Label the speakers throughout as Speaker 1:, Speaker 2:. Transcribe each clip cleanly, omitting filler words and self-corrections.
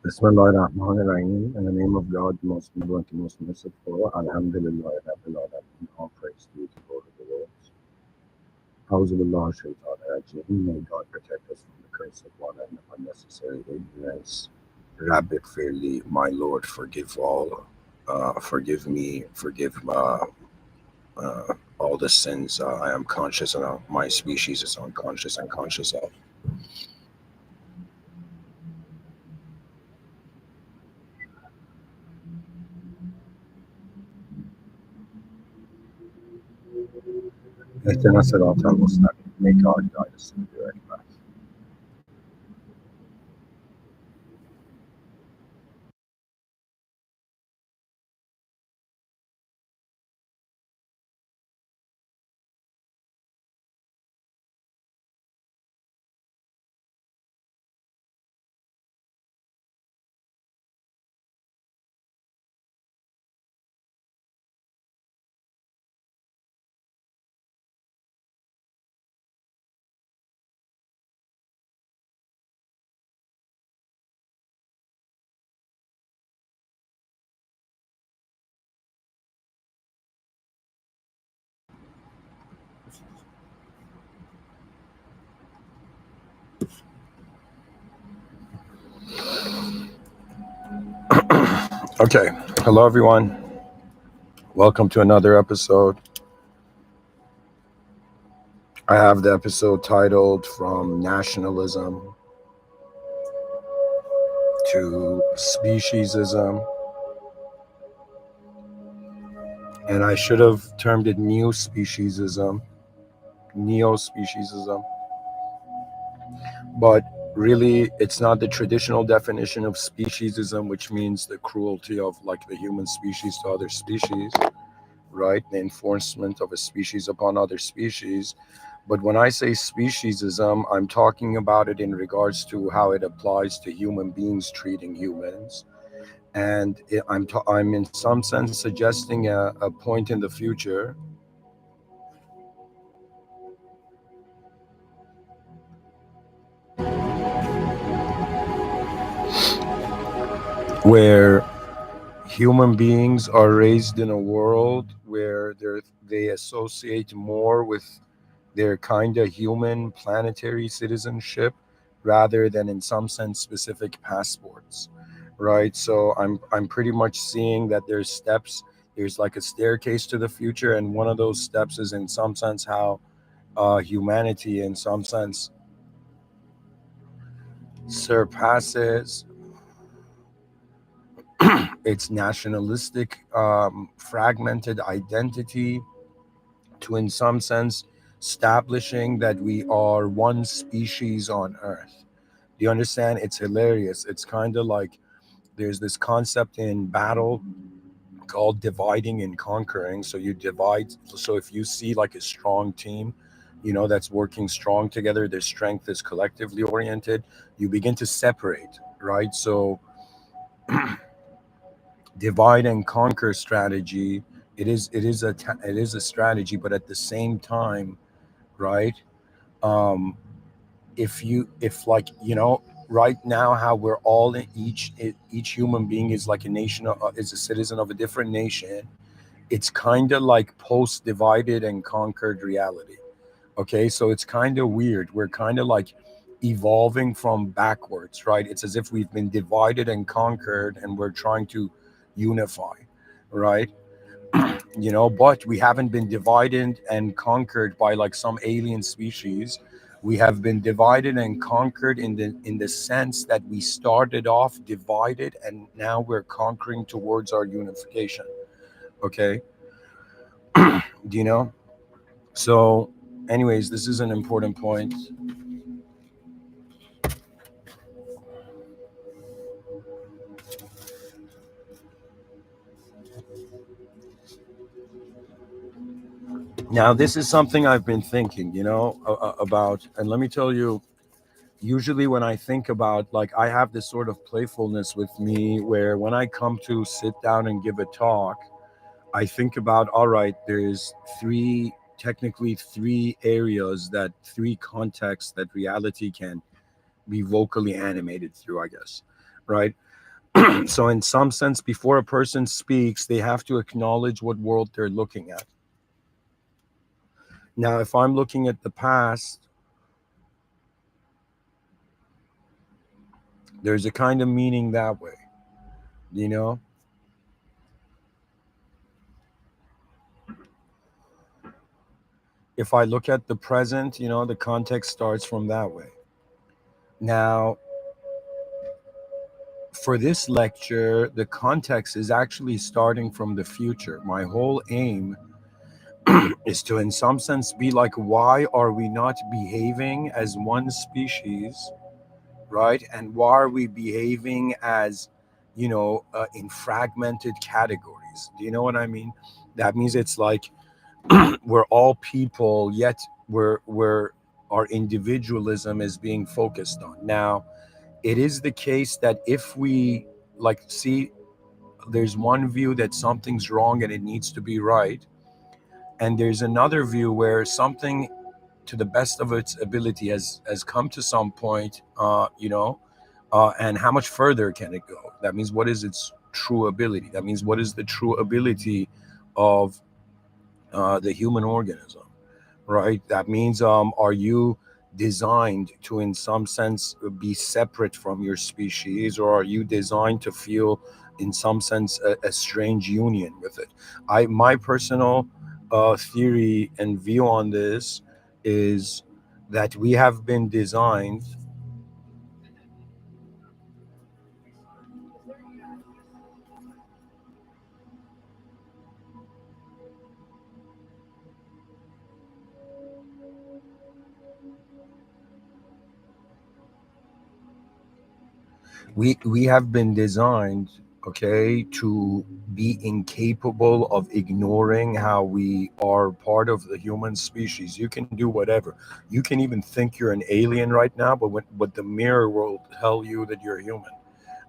Speaker 1: Bismillahirrahmanirrahim. In the name of God, the most benevolent, the most merciful. Alhamdulillah, Rabbil Alamin. All praise to the Lord of the worlds. Auzubillah shaitan rajim. May God protect us from the curse of one and unnecessary ignorance. Rabbi fairly, my Lord, forgive all. Forgive me, forgive all the sins I am conscious of, my species is unconscious and conscious of. اهدنا الصراط المستقيم. May God guide us to the right path. Okay, hello everyone. Welcome to another episode. I have the episode titled From Nationalism to Speciesism, and I should have termed it Neo-Speciesism, but really it's not the traditional definition of speciesism, which means the cruelty of like the human species to other species, right? The enforcement of a species upon other species. But when I say speciesism, I'm talking about it in regards to how it applies to human beings treating humans. And I'm in some sense suggesting a point in the future where human beings are raised in a world where they associate more with their kind of human planetary citizenship rather than in some sense specific passports, right? So I'm pretty much seeing that there's steps, there's like a staircase to the future, and one of those steps is in some sense how humanity in some sense surpasses its nationalistic fragmented identity to in some sense establishing that we are one species on earth. Do you understand? It's hilarious. It's kind of like there's this concept in battle called dividing and conquering. So you divide. So if you see like a strong team, that's working strong together, their strength is collectively oriented, you begin to separate, right? So divide and conquer strategy, it is a strategy, but at the same time, right? um if like right now how we're all in each human being is like a nation, is a citizen of a different nation. It's kind of like post divided and conquered reality. Okay, so it's kind of weird. We're kind of like evolving from backwards, right? It's as if we've been divided and conquered and we're trying to unify, right? But we haven't been divided and conquered by like some alien species. We have been divided and conquered in the sense that we started off divided and now we're conquering towards our unification. Okay. Do you know? So anyways, this is an important point. Now this is something I've been thinking, about, and let me tell you, usually when I think about, like, I have this sort of playfulness with me where when I come to sit down and give a talk, I think about, all right, there's technically three areas, three contexts that reality can be vocally animated through, I guess, right? So in some sense, before a person speaks, they have to acknowledge what world they're looking at. Now, if I'm looking at the past, there's a kind of meaning that way, you know? If I look at the present, the context starts from that way. Now, for this lecture, the context is actually starting from the future. My whole aim is to, in some sense, be like, why are we not behaving as one species, right? And why are we behaving as, in fragmented categories? Do you know what I mean? That means it's like we're all people, yet we're our individualism is being focused on. Now, it is the case that if we see, there's one view that something's wrong and it needs to be right, and there's another view where something, to the best of its ability, has come to some point, and how much further can it go? That means, what is its true ability? That means, what is the true ability of the human organism, right? That means, are you designed to, in some sense, be separate from your species, or are you designed to feel, in some sense, a strange union with it? My personal theory and view on this is that we have been designed. We have been designed, okay, to be incapable of ignoring how we are part of the human species. You can do whatever. You can even think you're an alien right now, but the mirror will tell you that you're human,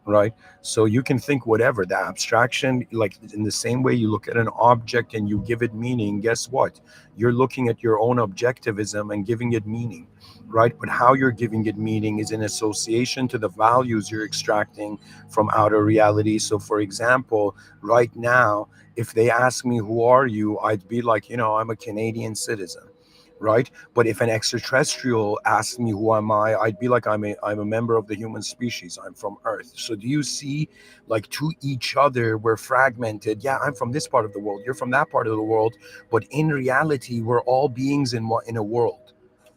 Speaker 1: right? So you can think whatever. The abstraction, like in the same way you look at an object and you give it meaning, guess what? You're looking at your own objectivism and giving it meaning, right? But how you're giving it meaning is in association to the values you're extracting from outer reality. So, for example, right now, if they ask me, who are you? I'd be like, I'm a Canadian citizen, right? But if an extraterrestrial asked me, who am I? I'd be like, I'm a member of the human species. I'm from Earth. So do you see, like, to each other, we're fragmented. Yeah, I'm from this part of the world. You're from that part of the world. But in reality, we're all beings in a world.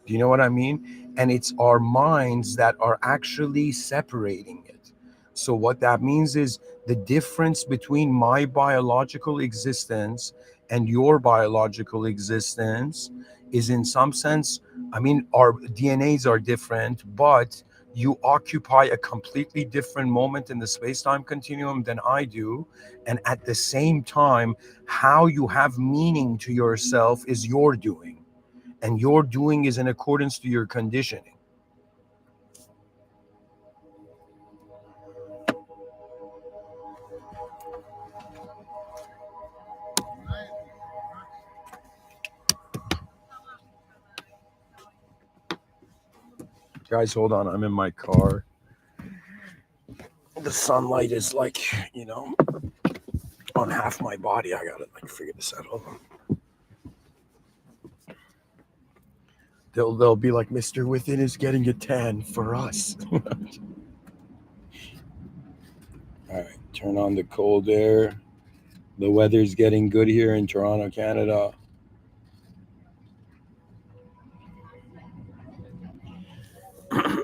Speaker 1: Do you know what I mean? And it's our minds that are actually separating it. So what that means is the difference between my biological existence and your biological existence is, in some sense, I mean, our DNAs are different, but you occupy a completely different moment in the space-time continuum than I do. And at the same time, how you have meaning to yourself is your doing. And your doing is in accordance to your conditioning. Guys, hold on. I'm in my car. The sunlight is like, on half my body. I gotta figure this out. Hold on. They'll be like, Mr. Within is getting a tan for us. All right, turn on the cold air. The weather's getting good here in Toronto, Canada.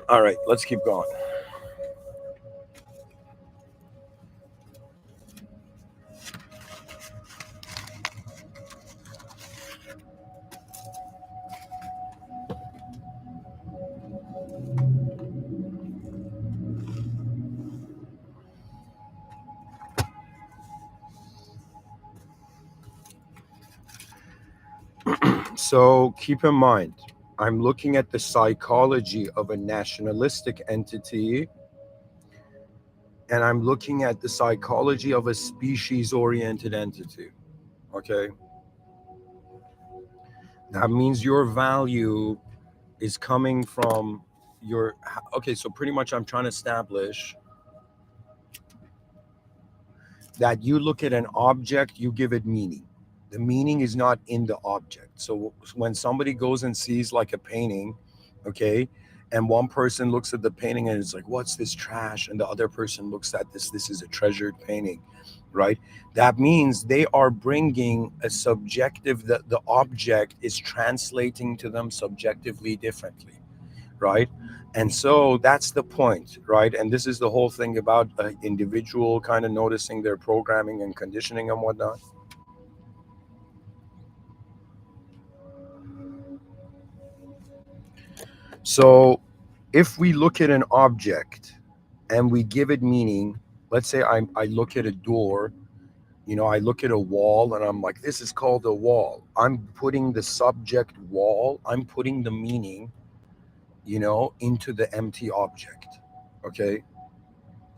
Speaker 1: All right, let's keep going. So keep in mind, I'm looking at the psychology of a nationalistic entity, and I'm looking at the psychology of a species-oriented entity. Okay? That means your value is coming from your. Okay, so pretty much I'm trying to establish that you look at an object, you give it meaning. The meaning is not in the object. So when somebody goes and sees like a painting, okay, and one person looks at the painting and it's like, what's this trash? And the other person looks at this is a treasured painting, right? That means they are bringing a subjective, the object is translating to them subjectively differently, right? And so that's the point, right? And this is the whole thing about an individual kind of noticing their programming and conditioning and whatnot. So if we look at an object and we give it meaning, let's say I look at a door, I look at a wall and I'm like, this is called a wall. I'm putting the subject wall, I'm putting the meaning, into the empty object. Okay.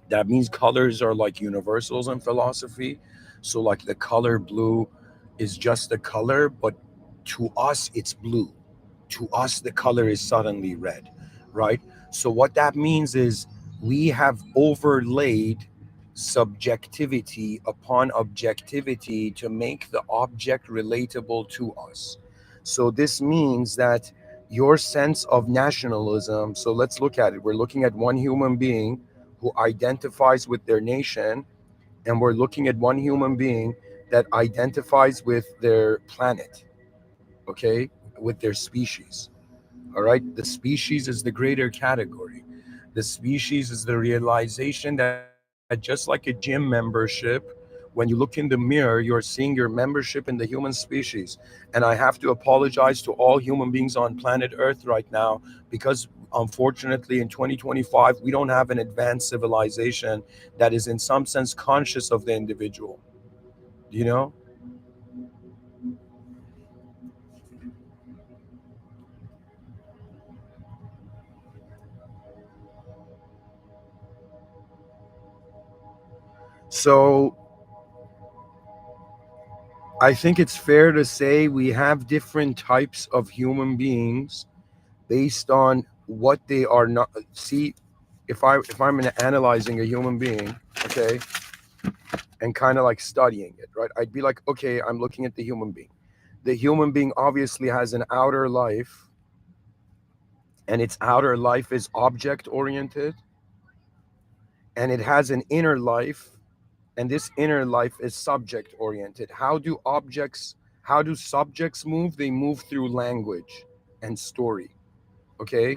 Speaker 1: That means colors are like universals in philosophy. So, like the color blue is just a color, but to us, it's blue. To us, the color is suddenly red, right? So, what that means is we have overlaid subjectivity upon objectivity to make the object relatable to us. So, this means that your sense of nationalism, so let's look at it. We're looking at one human being who identifies with their nation, and we're looking at one human being that identifies with their planet, okay, with their species. All right, the species is the greater category. The species is the realization that just like a gym membership, when you look in the mirror, you're seeing your membership in the human species. And I have to apologize to all human beings on planet Earth right now because unfortunately in 2025 we don't have an advanced civilization that is in some sense conscious of the individual, you know? So I think it's fair to say we have different types of human beings based on what they are not. See, if I'm analyzing a human being, okay, and kind of like studying it, right, I'd be like, okay, I'm looking at the human being. The human being obviously has an outer life, and its outer life is object oriented, and it has an inner life, and this inner life is subject oriented. How do subjects move? They move through language and story, okay?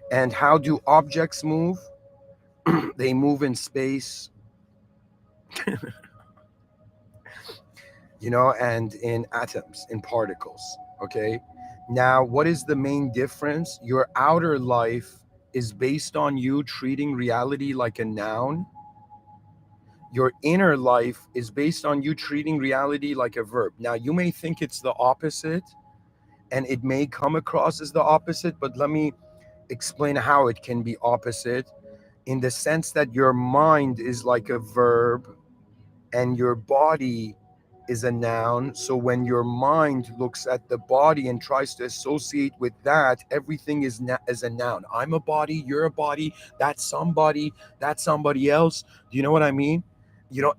Speaker 1: And how do objects move? They move in space, and in atoms, in particles, okay? Now, what is the main difference? Your outer life is based on you treating reality like a noun. Your inner life is based on you treating reality like a verb. Now, you may think it's the opposite, and it may come across as the opposite, but let me explain how it can be opposite in the sense that your mind is like a verb and your body is a noun. So when your mind looks at the body and tries to associate with that, everything is a noun. I'm a body, you're a body, that's somebody else. Do you know what I mean?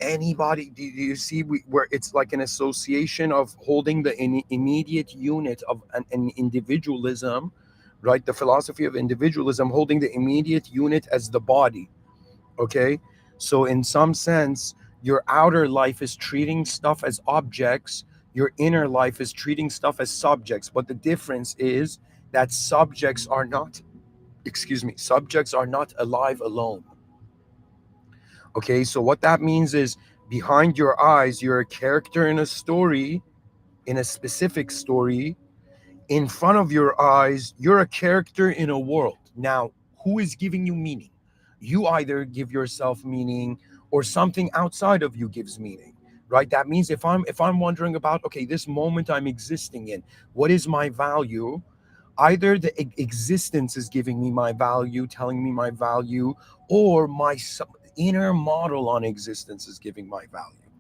Speaker 1: Anybody. Do you see where it's like an association of holding the immediate unit of an individualism, right? The philosophy of individualism holding the immediate unit as the body. Okay. So in some sense, your outer life is treating stuff as objects, your inner life is treating stuff as subjects. But the difference is that subjects are not alive alone. Okay. So what that means is behind your eyes, you're a character in a story, in a specific story. In front of your eyes, you're a character in a world. Now, who is giving you meaning? You either give yourself meaning or something outside of you gives meaning, right? That means if I'm wondering about, okay, this moment I'm existing in, what is my value? Either the existence is giving me my value, telling me my value, or my inner model on existence is giving my value,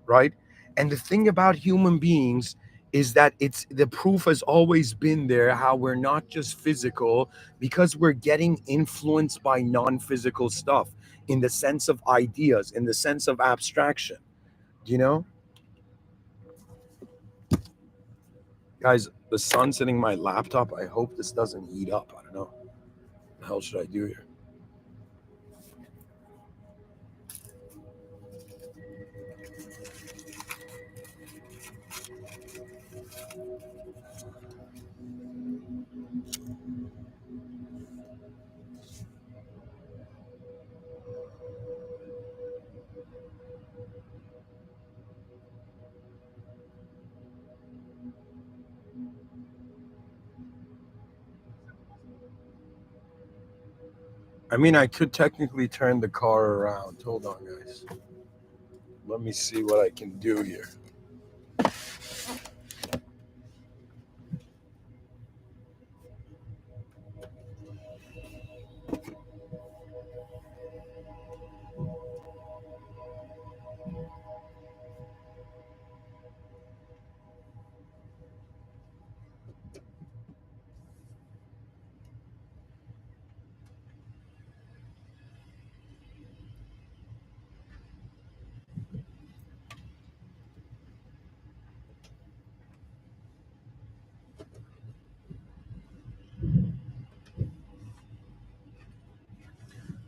Speaker 1: right? And the thing about human beings is that it's the proof has always been there how we're not just physical because we're getting influenced by non-physical stuff. in the sense of ideas, in the sense of abstraction. You know, guys, the sun's hitting my laptop. I hope this doesn't heat up. I don't know. What the hell should I do here? I mean, I could technically turn the car around. Hold on, guys. Let me see what I can do here.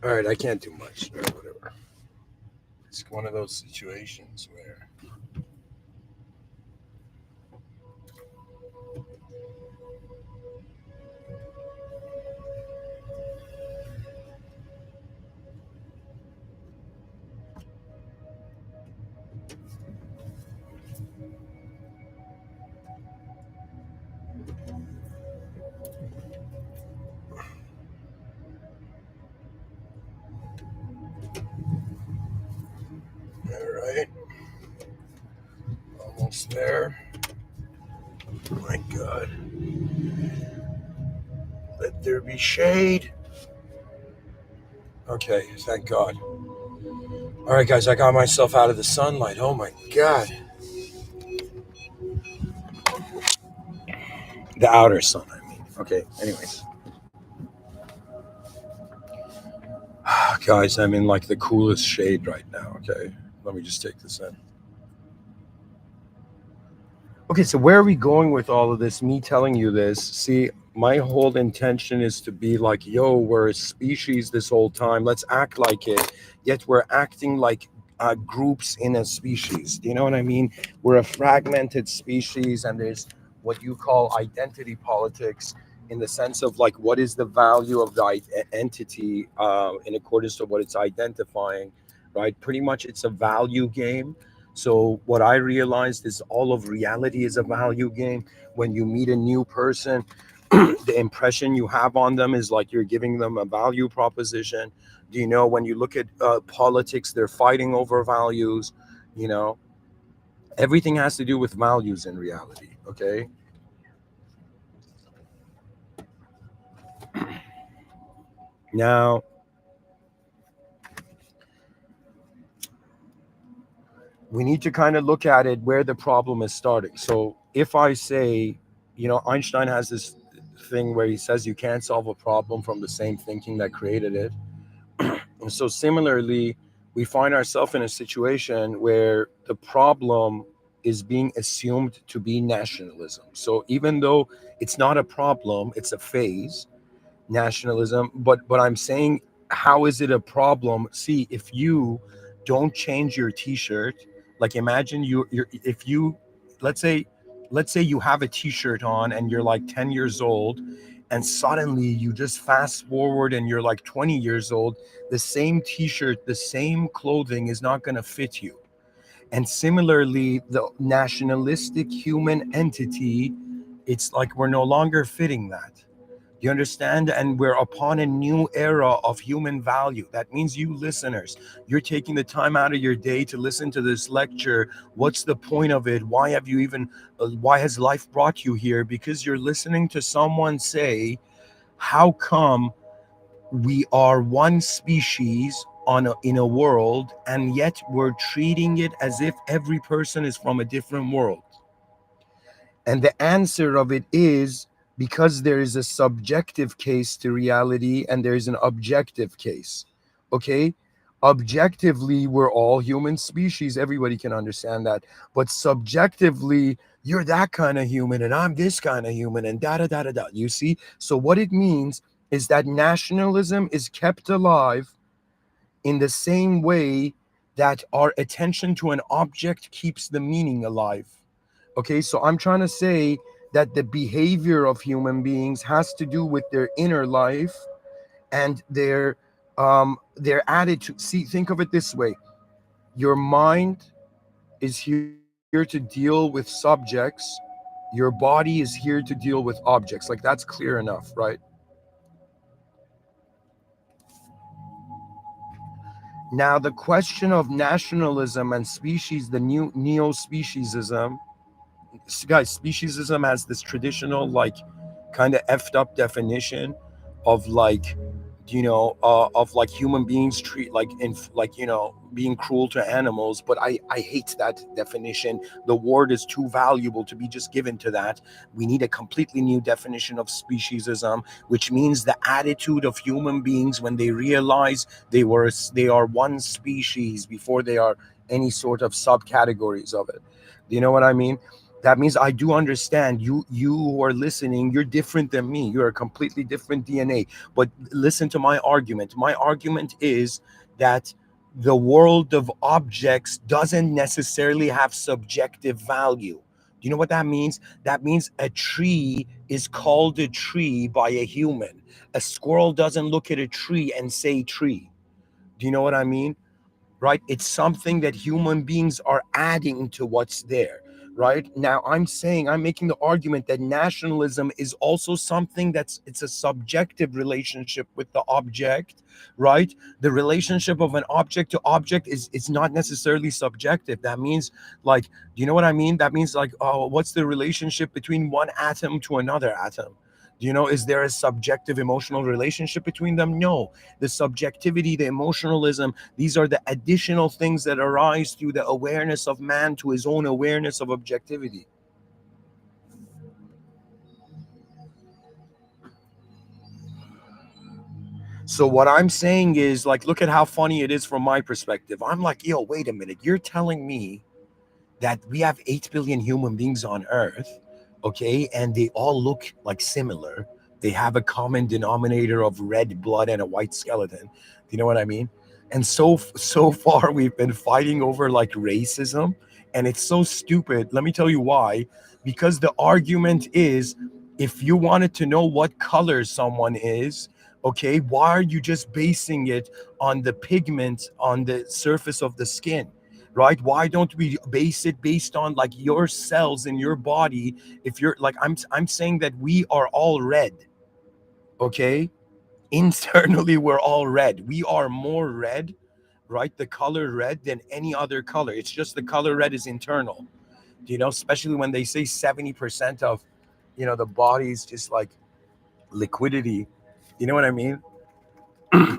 Speaker 1: All right, I can't do much. All right, whatever. It's one of those situations where. All right. Almost there. Oh my God. Let there be shade. Okay, thank God. All right, guys, I got myself out of the sunlight. Oh my God. The outer sun, I mean. Okay, anyways. Guys, I'm in like the coolest shade right now. Okay, let me just take this in. Okay, so where are we going with all of this? Me telling you this. See, my whole intention is to be like, yo, we're a species this whole time. Let's act like it. Yet we're acting like groups in a species. Do you know what I mean? We're a fragmented species, and there's what you call identity politics in the sense of like, what is the value of the entity in accordance to what it's identifying, right? Pretty much it's a value game. So what I realized is all of reality is a value game. When you meet a new person, the impression you have on them is like you're giving them a value proposition. Do you know when you look at politics, they're fighting over values. You know, everything has to do with values in reality. Okay. Now, we need to kind of look at it where the problem is starting. So if I say, you know, Einstein has this thing where he says you can't solve a problem from the same thinking that created it. And so similarly, we find ourselves in a situation where the problem is being assumed to be nationalism. So even though it's not a problem, it's a phase, nationalism. But I'm saying, how is it a problem? See, if you don't change your T-shirt, like imagine you're if you let's say you have a T-shirt on and you're like 10 years old, and suddenly you just fast forward and you're like 20 years old, the same T-shirt, the same clothing is not going to fit you. And similarly, the nationalistic human entity, it's like we're no longer fitting that. You understand? And we're upon a new era of human value. That means you listeners, you're taking the time out of your day to listen to this lecture. What's the point of it? Why have you even, why has life brought you here? Because you're listening to someone say, how come we are one species in a world, and yet we're treating it as if every person is from a different world? And the answer of it is because there is a subjective case to reality and there is an objective case. Okay. Objectively, we're all human species, everybody can understand that, but subjectively, you're that kind of human and I'm this kind of human and da da da da da, you see. So what it means is that nationalism is kept alive in the same way that our attention to an object keeps the meaning alive. Okay, so I'm trying to say that the behavior of human beings has to do with their inner life and their attitude. See, think of it this way: your mind is here to deal with subjects, your body is here to deal with objects. Like, that's clear enough, right? Now, the question of nationalism and species, the new neo-speciesism, guys, speciesism has this traditional, like, kind of effed up definition of, like, of, like, human beings treat, like, in, like, being cruel to animals. But I hate that definition. The word is too valuable to be just given to that. We need a completely new definition of speciesism, which means the attitude of human beings when they realize they are one species before they are any sort of subcategories of it. Do you know what I mean? That means I do understand you who are listening, you're different than me. You're a completely different DNA. But listen to my argument. My argument is that the world of objects doesn't necessarily have subjective value. Do you know what that means? That means a tree is called a tree by a human. A squirrel doesn't look at a tree and say tree. Do you know what I mean? Right? It's something that human beings are adding to what's there. Right now, I'm making the argument that nationalism is also something it's a subjective relationship with the object. Right? The relationship of an object to object is not necessarily subjective. That means, like, do you know what I mean? That means, like, oh, what's the relationship between one atom to another atom? Is there a subjective emotional relationship between them? No. The subjectivity, the emotionalism, these are the additional things that arise through the awareness of man to his own awareness of objectivity. So what I'm saying is, like, look at how funny it is from my perspective. I'm like, yo, wait a minute. You're telling me that we have 8 billion human beings on Earth, okay, and they all look like similar. They have a common denominator of red blood and a white skeleton. Do you know what I mean? And so far we've been fighting over, like, racism, and it's so stupid. Let me tell you why. Because the argument is, if you wanted to know what color someone is, okay, why are you just basing it on the pigment on the surface of the skin? Right? Why don't we base it based on, like, your cells in your body? If you're like, I'm saying that we are all red, okay? Internally, we're all red. We are more red, right? The color red than any other color. It's just the color red is internal. Especially when they say 70% of, the body is just like liquidity. You know what I mean?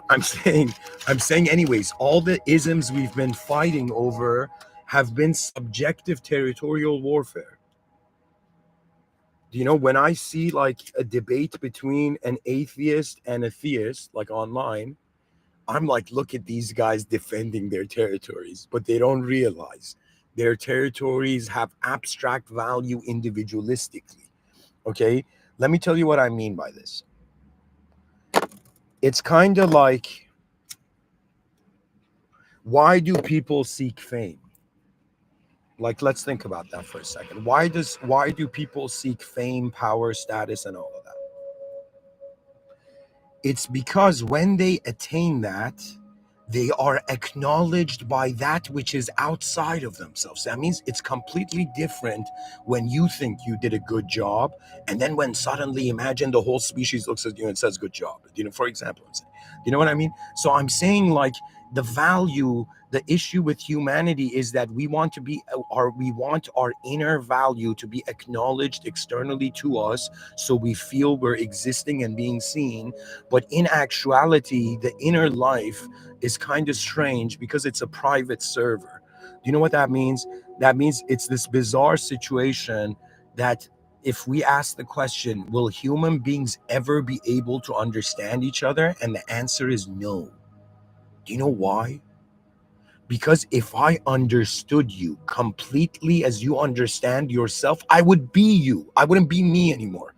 Speaker 1: I'm saying, anyways, all the isms we've been fighting over have been subjective territorial warfare. When I see, like, a debate between an atheist and a theist, like, online, I'm like, look at these guys defending their territories, but they don't realize their territories have abstract value individualistically. Okay? Let me tell you what I mean by this. It's kind of like, why do people seek fame? Like, let's think about that for a second. Why do people seek fame, power, status, and all of that? It's because when they attain that, they are acknowledged by that which is outside of themselves. That means it's completely different when you think you did a good job, and then when suddenly, imagine, the whole species looks at you and says good job. For example, you know what I mean? So I'm saying, like, the issue with humanity is that we want our inner value to be acknowledged externally to us, so we feel we're existing and being seen. But in actuality, the inner life is kind of strange because it's a private server. Do you know what that means? That means it's this bizarre situation that, if we ask the question, will human beings ever be able to understand each other? And the answer is no. Do you know why? Because if I understood you completely as you understand yourself, I would be you. I wouldn't be me anymore.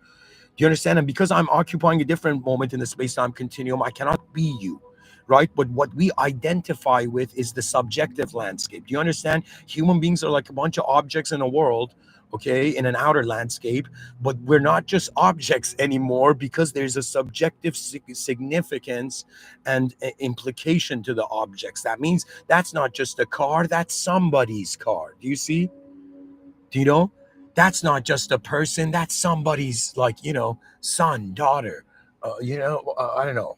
Speaker 1: Do you understand? And because I'm occupying a different moment in the space-time continuum, I cannot be you, right? But what we identify with is the subjective landscape. Do you understand? Human beings are like a bunch of objects in a world, okay, in an outer landscape, but we're not just objects anymore because there's a subjective significance and implication to the objects. That means that's not just a car, that's somebody's car. Do you see? Do you know? That's not just a person, that's somebody's, like, son, daughter, I don't know,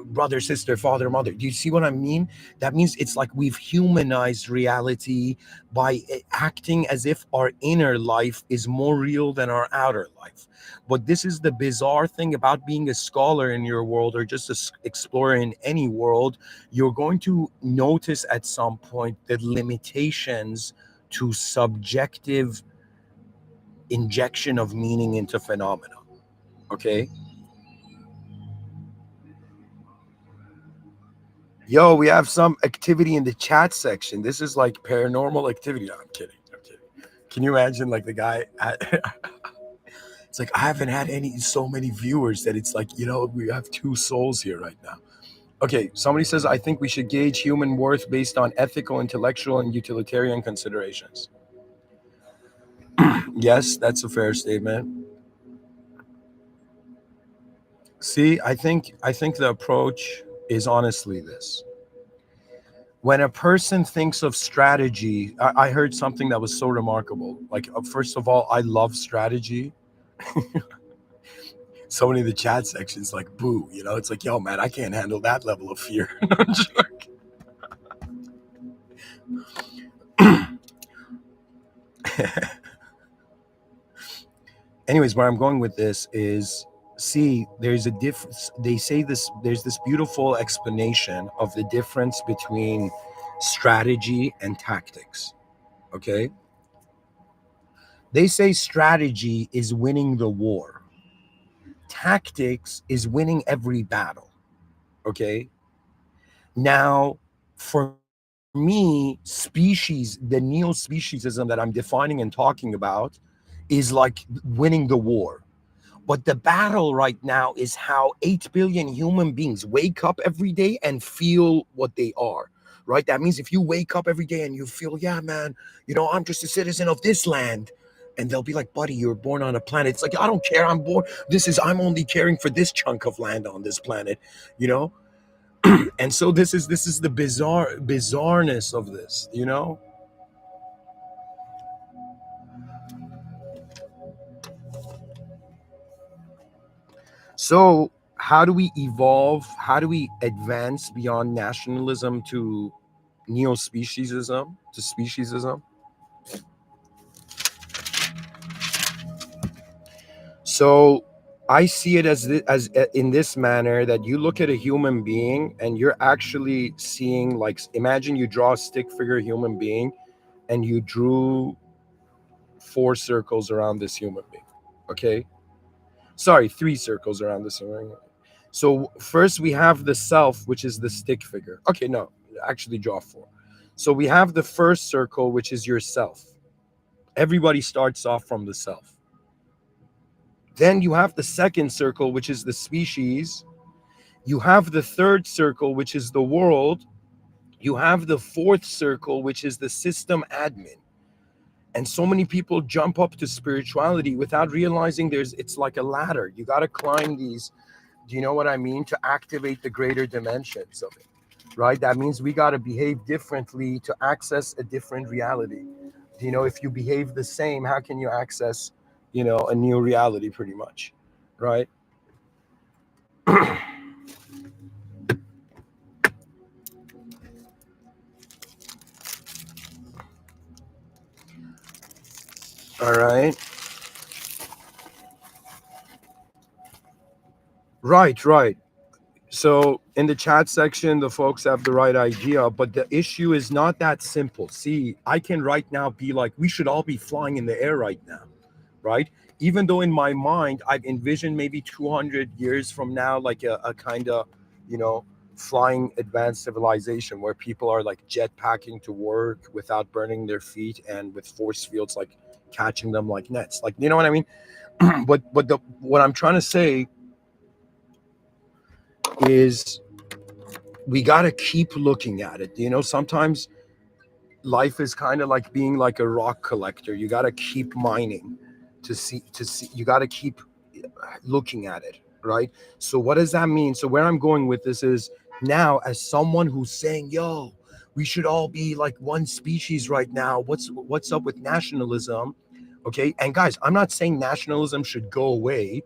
Speaker 1: brother, sister, father, mother. Do you see what I mean? That means it's like we've humanized reality by acting as if our inner life is more real than our outer life. But this is the bizarre thing about being a scholar in your world, or just an explorer in any world. You're going to notice at some point the limitations to subjective injection of meaning into phenomena. Okay. Yo, we have some activity in the chat section. This is like paranormal activity. No, I'm kidding. I'm kidding. Can you imagine, like, the guy it's like, I haven't had so many viewers that it's like, we have two souls here right now. Okay, somebody says, I think we should gauge human worth based on ethical, intellectual, and utilitarian considerations. Yes, that's a fair statement. See, I think the approach is honestly this. When a person thinks of strategy, I heard something that was so remarkable. Like, first of all, I love strategy. Somebody in the chat section is like, boo, it's like, yo, man, I can't handle that level of fear. Anyways, where I'm going with this is, see, there's a difference. They say this, there's this beautiful explanation of the difference between strategy and tactics. Okay. They say strategy is winning the war, tactics is winning every battle. Okay. Now, for me, the neo speciesism that I'm defining and talking about is like winning the war. But the battle right now is how 8 billion human beings wake up every day and feel what they are, right? That means if you wake up every day and you feel, yeah, man, I'm just a citizen of this land. And they'll be like, buddy, you were born on a planet. It's like, I don't care. I'm only caring for this chunk of land on this planet, you know? And so this is the bizarreness of this. So how do we evolve? How do we advance beyond nationalism to neo-speciesism, to speciesism? So I see it as in this manner, that you look at a human being and you're actually seeing, like, imagine you draw a stick figure human being and you drew 4 circles around this human being. Okay? Sorry, 3 circles around this human being. So first we have the self, which is the stick figure. Okay, no, actually draw 4. So we have the first circle, which is yourself. Everybody starts off from the self. Then you have the second circle, which is the species. You have the third circle, which is the world. You have the fourth circle, which is the system admin. And so many people jump up to spirituality without realizing it's like a ladder. You got to climb these. Do you know what I mean? To activate the greater dimensions of it, right? That means we got to behave differently to access a different reality. If you behave the same, how can you access, a new reality, pretty much, right? All right. Right. So in the chat section, the folks have the right idea, but the issue is not that simple. See, I can right now be like, we should all be flying in the air right now, right? Even though in my mind, I've envisioned maybe 200 years from now, like a kind of, you know, flying advanced civilization where people are like jetpacking to work without burning their feet and with force fields like catching them like nets. Like, you know what I mean? But what I'm trying to say is we got to keep looking at it. You know, sometimes life is kind of like being like a rock collector. You got to keep mining to see you got to keep looking at it, right? So what does that mean? So where I'm going with this is, now as someone who's saying, yo, we should all be like one species right now, what's up with nationalism? Okay, and guys, I'm not saying nationalism should go away.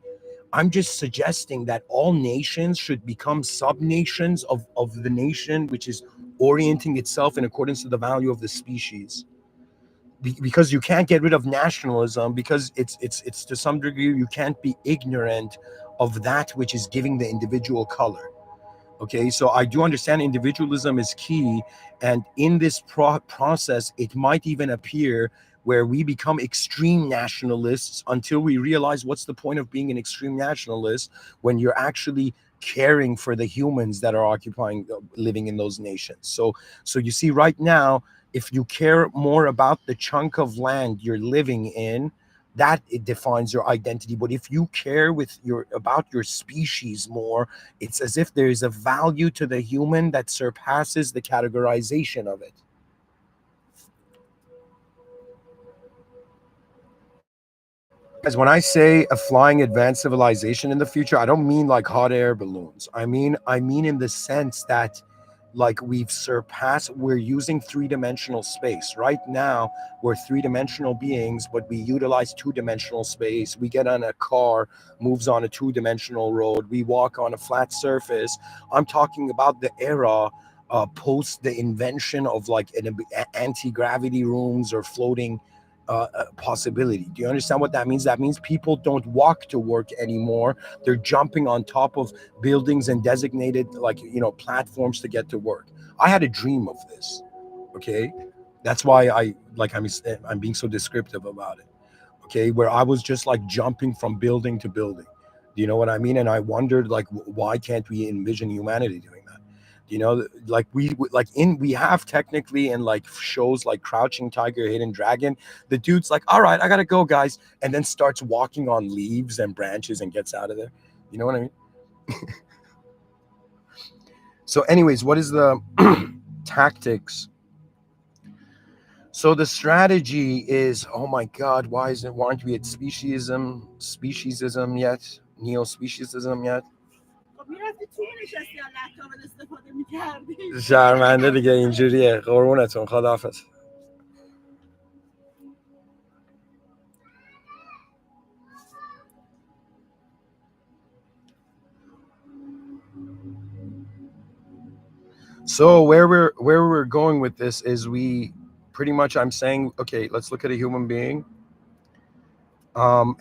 Speaker 1: I'm just suggesting that all nations should become sub-nations of the nation, which is orienting itself in accordance to the value of the species. Because you can't get rid of nationalism, because it's to some degree you can't be ignorant of that which is giving the individual color. Okay, so I do understand individualism is key, and in this process, it might even appear where we become extreme nationalists until we realize what's the point of being an extreme nationalist when you're actually caring for the humans that are occupying, living in those nations. So you see, right now, if you care more about the chunk of land you're living in, that it defines your identity. But if you care with your about your species more, it's as if there is a value to the human that surpasses the categorization of it. As when I say a flying advanced civilization in the future, I don't mean like hot air balloons. I mean in the sense that like we're using three-dimensional space. Right now, we're three-dimensional beings, but we utilize two-dimensional space. We get on a car, moves on a two-dimensional road. We walk on a flat surface. I'm talking about the era post the invention of like anti-gravity rooms or floating possibility. Do you understand what that means? That means people don't walk to work anymore. They're jumping on top of buildings and designated like, platforms to get to work. I had a dream of this. Okay, that's why I'm being so descriptive about it. Okay, where I was just like jumping from building to building. Do you know what I mean? And I wondered like, why can't we envision humanity doing that? Like we have technically in like shows like Crouching Tiger, Hidden Dragon, the dude's like, all right, I gotta go, guys, and then starts walking on leaves and branches and gets out of there. You know what I mean? So anyways, what is the tactics? So the strategy is, oh my God, why aren't we at speciesism yet? Neo-speciesism yet? شرمنده دیگه اینجوریه. قربونتون، خداحافظ. So where we're going with this is, we pretty much, I'm saying, okay, let's look at a human being,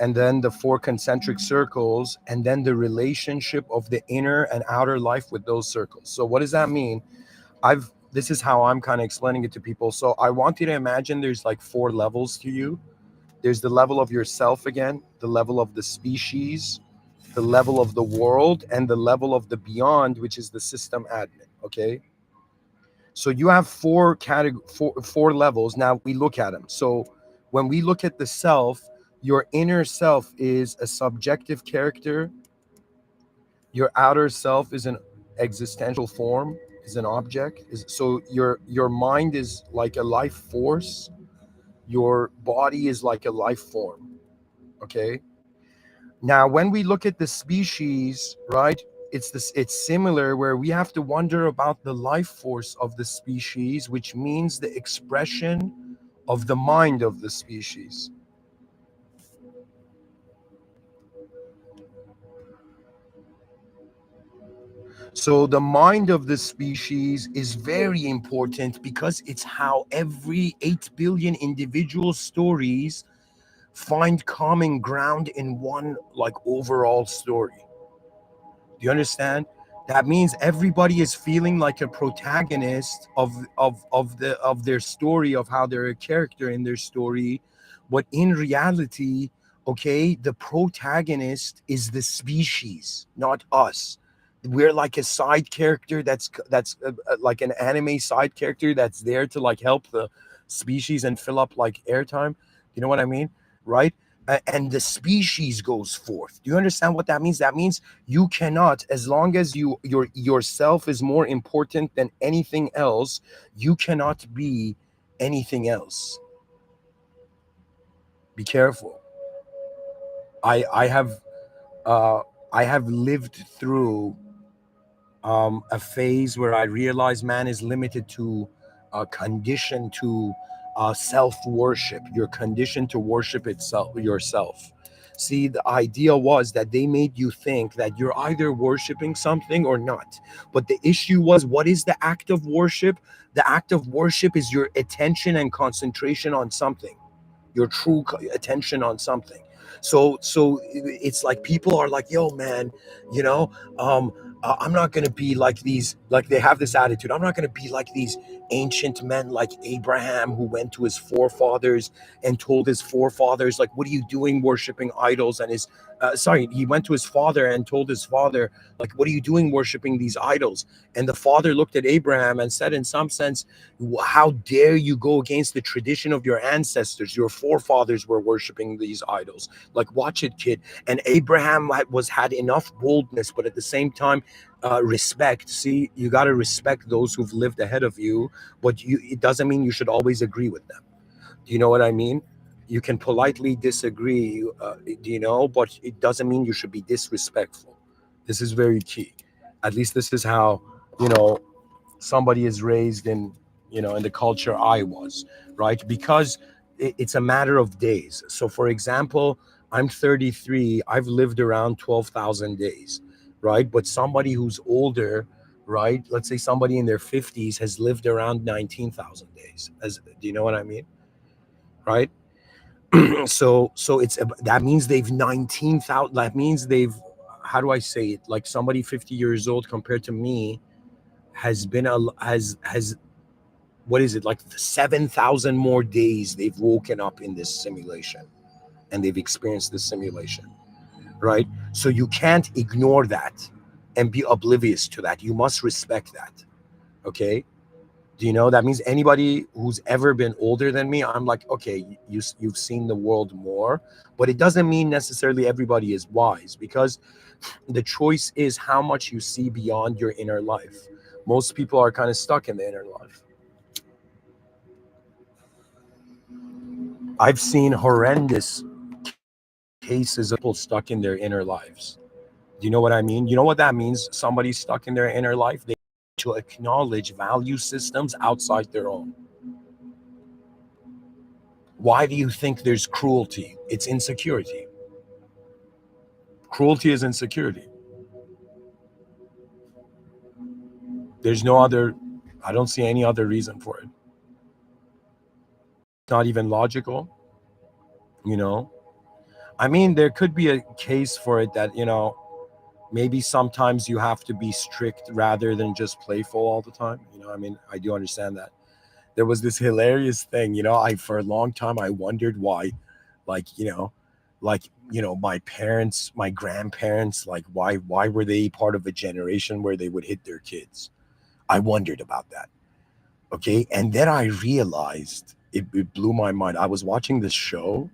Speaker 1: and then the four concentric circles, and then the relationship of the inner and outer life with those circles. So what does that mean? This is how I'm kind of explaining it to people. So I want you to imagine there's like four levels to you. There's the level of yourself again, the level of the species, the level of the world, and the level of the beyond, which is the system admin. Okay. So you have four levels. Now we look at them. So when we look at the self, your inner self is a subjective character. Your outer self is an existential form, is an object. So your mind is like a life force. Your body is like a life form. Okay. Now, when we look at the species, right, it's similar, where we have to wonder about the life force of the species, which means the expression of the mind of the species. So the mind of the species is very important because it's how every 8 billion individual stories find common ground in one like overall story. Do you understand? That means everybody is feeling like a protagonist of their story, of how they're a character in their story. But in reality, okay, the protagonist is the species, not us. We're like a side character that's like an anime side character that's there to like help the species and fill up like airtime. You know what I mean? Right? And the species goes forth. Do you understand what that means? That means you cannot, as long as yourself is more important than anything else, you cannot be anything else. Be careful. I uh I have lived through a phase where I realized man is limited to conditioned to self worship. You're conditioned to worship itself yourself. See, the idea was that they made you think that you're either worshiping something or not. But the issue was, what is the act of worship? The act of worship is your attention and concentration on something, your true attention on something. So it's like people are like, yo man, you know, I'm not going to be like these, like they have this attitude, I'm not going to be like these ancient men like Abraham, who went to his forefathers and told his forefathers, like, what are you doing worshiping idols? And his he went to his father and told his father, like, what are you doing worshiping these idols? And the father looked at Abraham and said, in some sense, how dare you go against the tradition of your ancestors? Your forefathers were worshiping these idols. Like, watch it, kid. And Abraham had enough boldness, but at the same time, respect. See, you got to respect those who've lived ahead of you, but it doesn't mean you should always agree with them. Do you know what I mean? You can politely disagree, but it doesn't mean you should be disrespectful. This is very key. At least this is how, you know, somebody is raised in, in the culture I was, right? Because it's a matter of days. So for example, I'm 33, I've lived around 12,000 days, right? But somebody who's older, right, let's say somebody in their 50s has lived around 19,000 days. As do you know what I mean? Right? So it's, that means they've 19,000, that means they've, how do I say it, like somebody 50 years old compared to me has been a has what is it, like 7,000 more days they've woken up in this simulation, and they've experienced this simulation, right? So you can't ignore that and be oblivious to that. You must respect that. Okay? Do you know that means anybody who's ever been older than me, I'm like, okay, you've seen the world more, but it doesn't mean necessarily everybody is wise, because the choice is how much you see beyond your inner life. Most people are kind of stuck in the inner life. I've seen horrendous cases of people stuck in their inner lives. Do you know what I mean? You know what that means? Somebody's stuck in their inner life. They need to acknowledge value systems outside their own. Why do you think there's cruelty? It's insecurity. Cruelty is insecurity. There's no other, I don't see any other reason for it. It's not even logical, you know? I mean, there could be a case for it that, maybe sometimes you have to be strict rather than just playful all the time. I mean, I do understand that. There was this hilarious thing, I for a long time I wondered why, like, my parents, my grandparents, like why were they part of a generation where they would hit their kids? I wondered about that. Okay. And then I realized, it blew my mind. I was watching this show,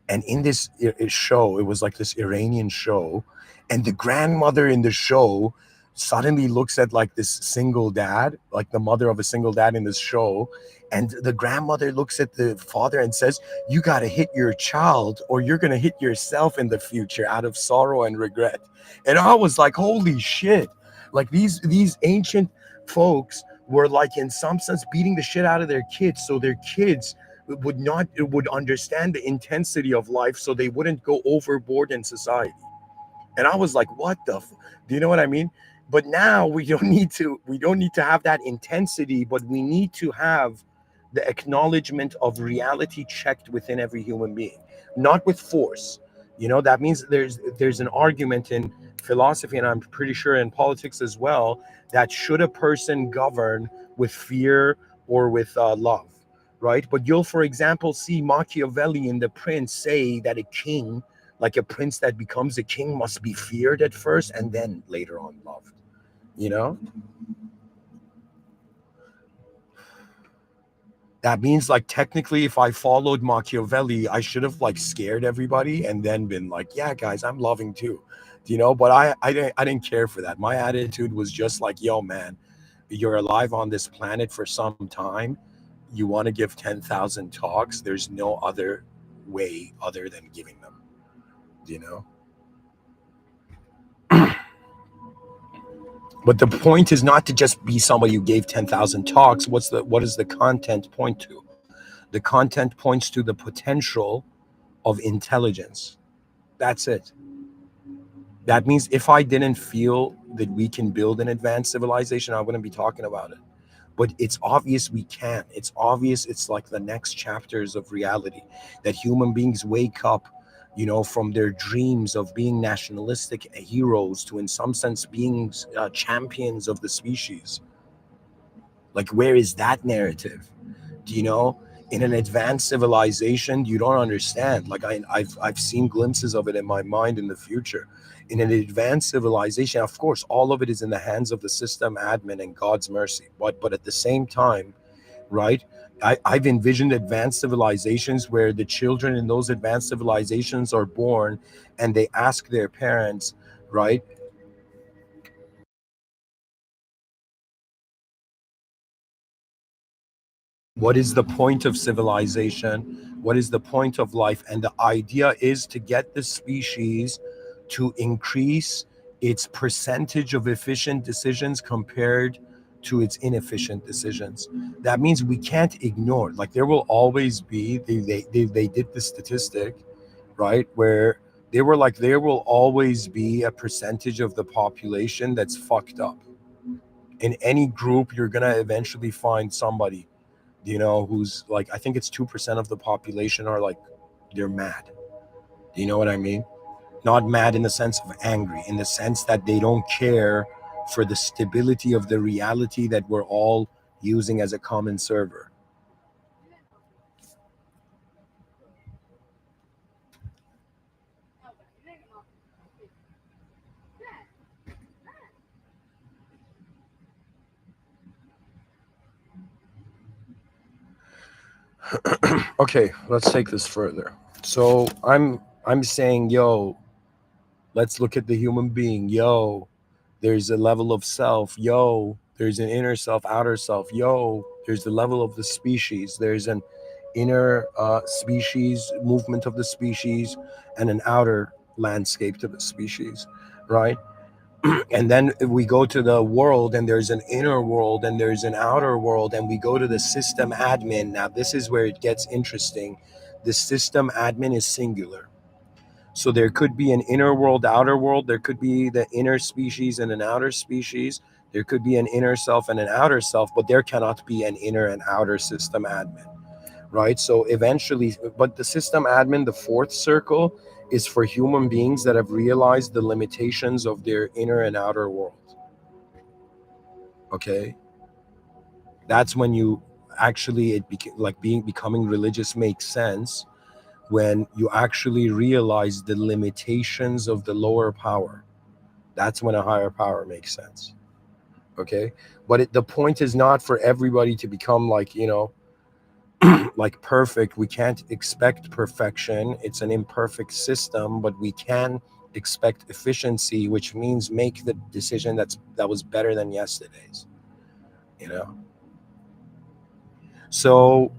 Speaker 1: and in this show, it was like this Iranian show, and the grandmother in the show suddenly looks at like this single dad, like the mother of a single dad in this show, and the grandmother looks at the father and says, you got to hit your child or you're going to hit yourself in the future out of sorrow and regret. And I was like, holy shit. Like these ancient folks were like in some sense beating the shit out of their kids, so their kids would understand the intensity of life, so they wouldn't go overboard in society. And I was like, what the do you know what I mean? But now we don't need to have that intensity, but we need to have the acknowledgement of reality checked within every human being, not with force. That means there's an argument in philosophy, and I'm pretty sure in politics as well, that should a person govern with fear or with love, right? But you'll, for example, see Machiavelli in The Prince say that a king Like a prince that becomes a king must be feared at first and then later on loved, you know? That means like technically if I followed Machiavelli, I should have like scared everybody and then been like, yeah, guys, I'm loving too. But I didn't care for that. My attitude was just like, yo, man, you're alive on this planet for some time. You want to give 10,000 talks. There's no other way other than giving them, you know? But the point is not to just be somebody who gave 10,000 talks. What does the content point to? The content points to the potential of intelligence. That's it. That means if I didn't feel that we can build an advanced civilization, I wouldn't be talking about it. But it's obvious we can. It's obvious it's like the next chapters of reality that human beings wake up, from their dreams of being nationalistic heroes to, in some sense, being champions of the species. Like, where is that narrative? Do you know? In an advanced civilization, you don't understand. Like I've seen glimpses of it in my mind in the future. In an advanced civilization, of course, all of it is in the hands of the system admin and God's mercy. But at the same time, right? I've envisioned advanced civilizations where the children in those advanced civilizations are born and they ask their parents, right? What is the point of civilization? What is the point of life? And the idea is to get the species to increase its percentage of efficient decisions compared to its inefficient decisions. That means we can't ignore, like, there will always be, they did the statistic, right? Where they were like, there will always be a percentage of the population that's fucked up. In any group, you're going to eventually find somebody who's like, I think it's 2% of the population are like, they're mad. Do you know what I mean? Not mad in the sense of angry, in the sense that they don't care for the stability of the reality that we're all using as a common server. Okay, let's take this further. So I'm saying, yo, let's look at the human being. Yo, there's a level of self. Yo, there's an inner self, outer self. Yo, there's the level of the species. There's an inner species, movement of the species, and an outer landscape to the species, right? And then we go to the world, and there's an inner world and there's an outer world, and we go to the system admin. Now, this is where it gets interesting. The system admin is singular. So there could be an inner world, outer world. There could be the inner species and an outer species. There could be an inner self and an outer self, but there cannot be an inner and outer system admin, right? So eventually, but the system admin, the fourth circle, is for human beings that have realized the limitations of their inner and outer world. Okay, that's when you actually like becoming religious makes sense, when you actually realize the limitations of the lower power. That's when a higher power makes sense. Okay, but the point is not for everybody to become like, like perfect. We can't expect perfection. It's an imperfect system, but we can expect efficiency, which means make the decision that was better than yesterday's. You know. So,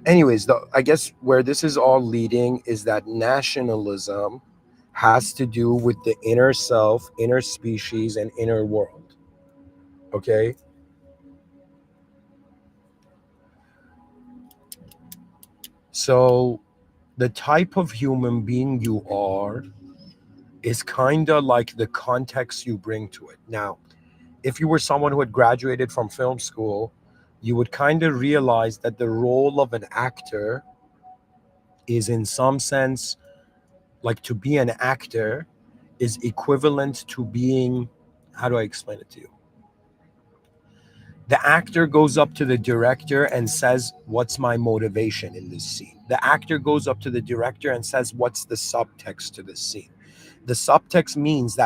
Speaker 1: anyways, I guess where this is all leading is that nationalism has to do with the inner self, inner species, and inner world. Okay. So the type of human being you are is kind of like the context you bring to it. Now, if you were someone who had graduated from film school, you would kind of realize that the role of an actor is, in some sense, like, to be an actor is equivalent to being, how do I explain it to you? The actor goes up to the director and says, what's my motivation in this scene? The actor goes up to the director and says, what's the subtext to this scene? The subtext means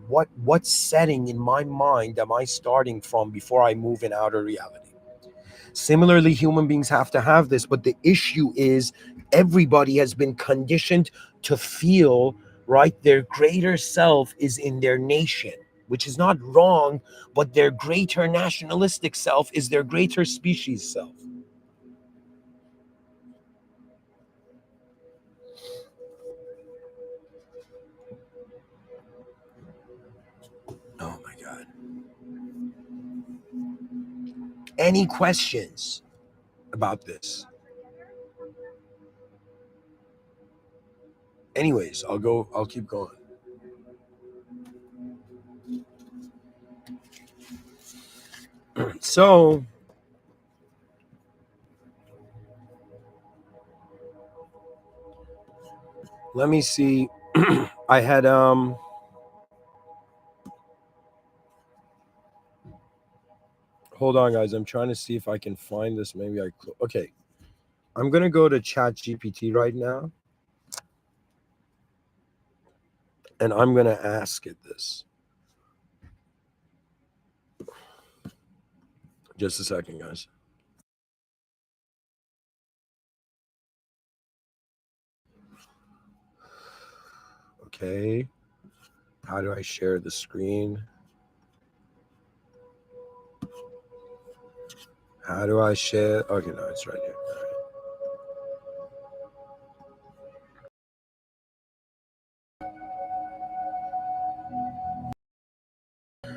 Speaker 1: what setting in my mind am I starting from before I move in outer reality? Similarly, human beings have to have this, but the issue is everybody has been conditioned to feel, right, their greater self is in their nation, which is not wrong, but their greater nationalistic self is their greater species self. Oh my God. Any questions about this? Anyways, I'll keep going. So let me see. I had hold on guys, I'm trying to see if I can find this. Maybe okay. I'm gonna go to Chat GPT right now and I'm gonna ask it this. Just a second, guys. Okay. How do I share the screen? How do I share? Okay, no, it's right here.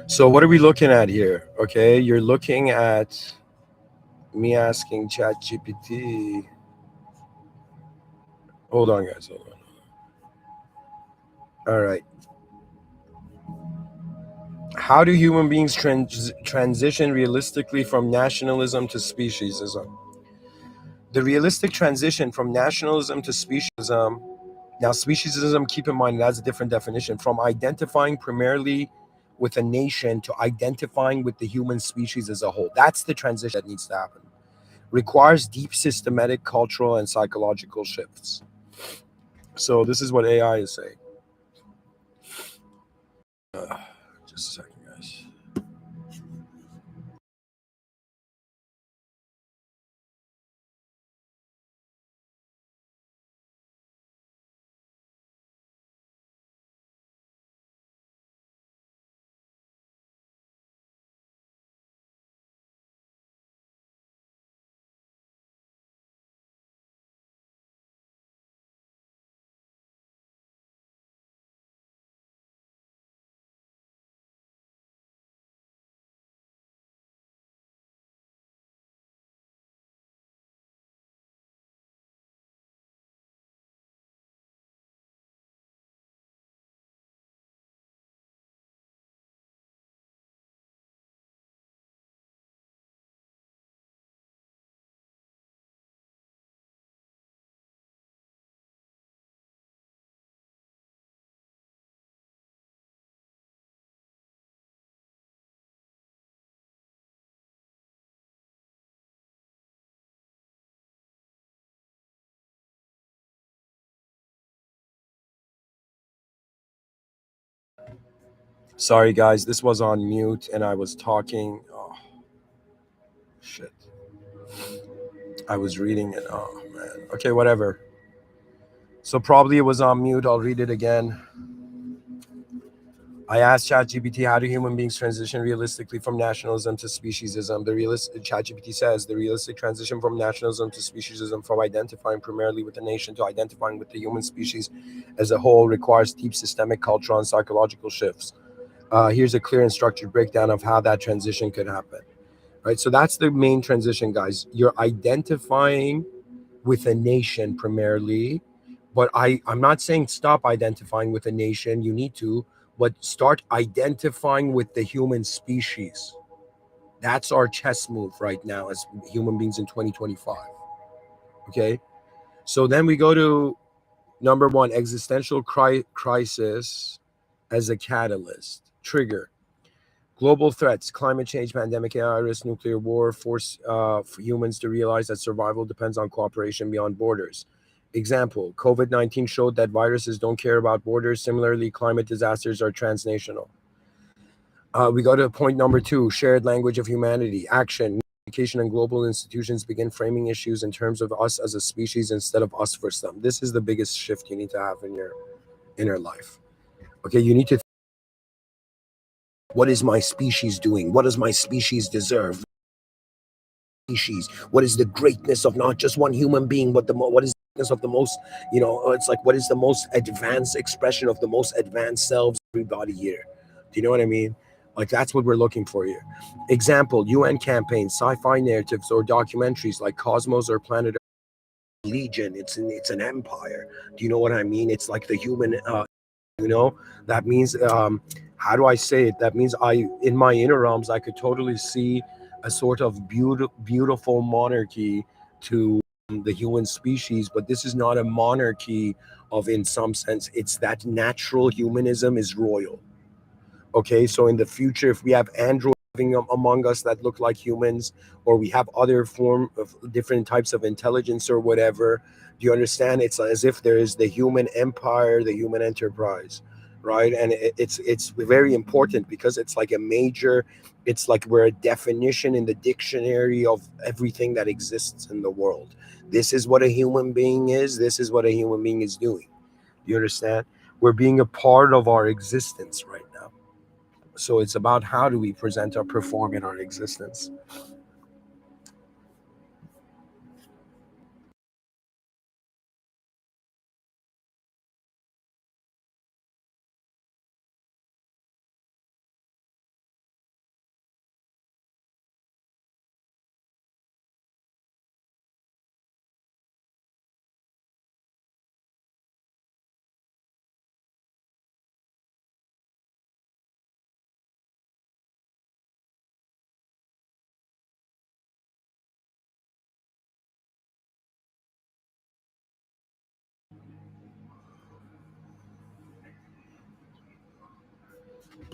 Speaker 1: So what are we looking at here? Okay, you're looking at me asking ChatGPT. Hold on, guys. Hold on. All right. How do human beings transition realistically from nationalism to speciesism? The realistic transition from nationalism to speciesism. Now, speciesism, keep in mind, it has a different definition from identifying primarily with a nation to identifying with the human species as a whole. That's the transition that needs to happen. Requires deep systematic cultural and psychological shifts. So this is what AI is saying. Just a second, guys. Sorry, guys. This was on mute and I was talking. Oh, shit. I was reading it. Oh, man. Okay, whatever. So probably it was on mute. I'll read it again. I asked ChatGPT, how do human beings transition realistically from nationalism to speciesism? The realistic ChatGPT says the realistic transition from nationalism to speciesism, from identifying primarily with the nation to identifying with the human species as a whole, requires deep systemic cultural and psychological shifts. Here's a clear and structured breakdown of how that transition could happen. Right, so that's the main transition, guys. You're identifying with a nation primarily, but I'm not saying stop identifying with a nation. You need to, but start identifying with the human species. That's our chess move right now as human beings in 2025. Okay, so then we go to number one, existential crisis as a catalyst trigger. Global threats: climate change, pandemic, AI risk, nuclear war force for humans to realize that survival depends on cooperation beyond borders. Example: COVID-19 showed that viruses don't care about borders. Similarly, climate disasters are transnational. We go to point number two: shared language of humanity. Action. Education and global institutions begin framing issues in terms of us as a species instead of us versus them. This is the biggest shift you need to have in your inner life. Okay, you need to what is my species doing? What does my species deserve? Species. What is the greatness of not just one human being, but what is the greatness of the most? It's like what is the most advanced expression of the most advanced selves? Everybody here. Do you know what I mean? Like that's what we're looking for here. Example: UN campaigns, sci-fi narratives, or documentaries like Cosmos or Planet Earth. Legion. It's an empire. Do you know what I mean? It's like the human you know that means how do I say it? That means I in my inner realms I could totally see a sort of beautiful monarchy to the human species, but this is not a monarchy of, in some sense, it's that natural humanism is royal. Okay, so in the future, if we have androids living among us that look like humans, or we have other form of different types of intelligence or whatever, do you understand? It's as if there is the human empire, the human enterprise, right? And it's very important because it's like a major, it's like we're a definition in the dictionary of everything that exists in the world. This is what a human being is. This is what a human being is doing. Do you understand? We're being a part of our existence right now. So it's about how do we present or perform in our existence.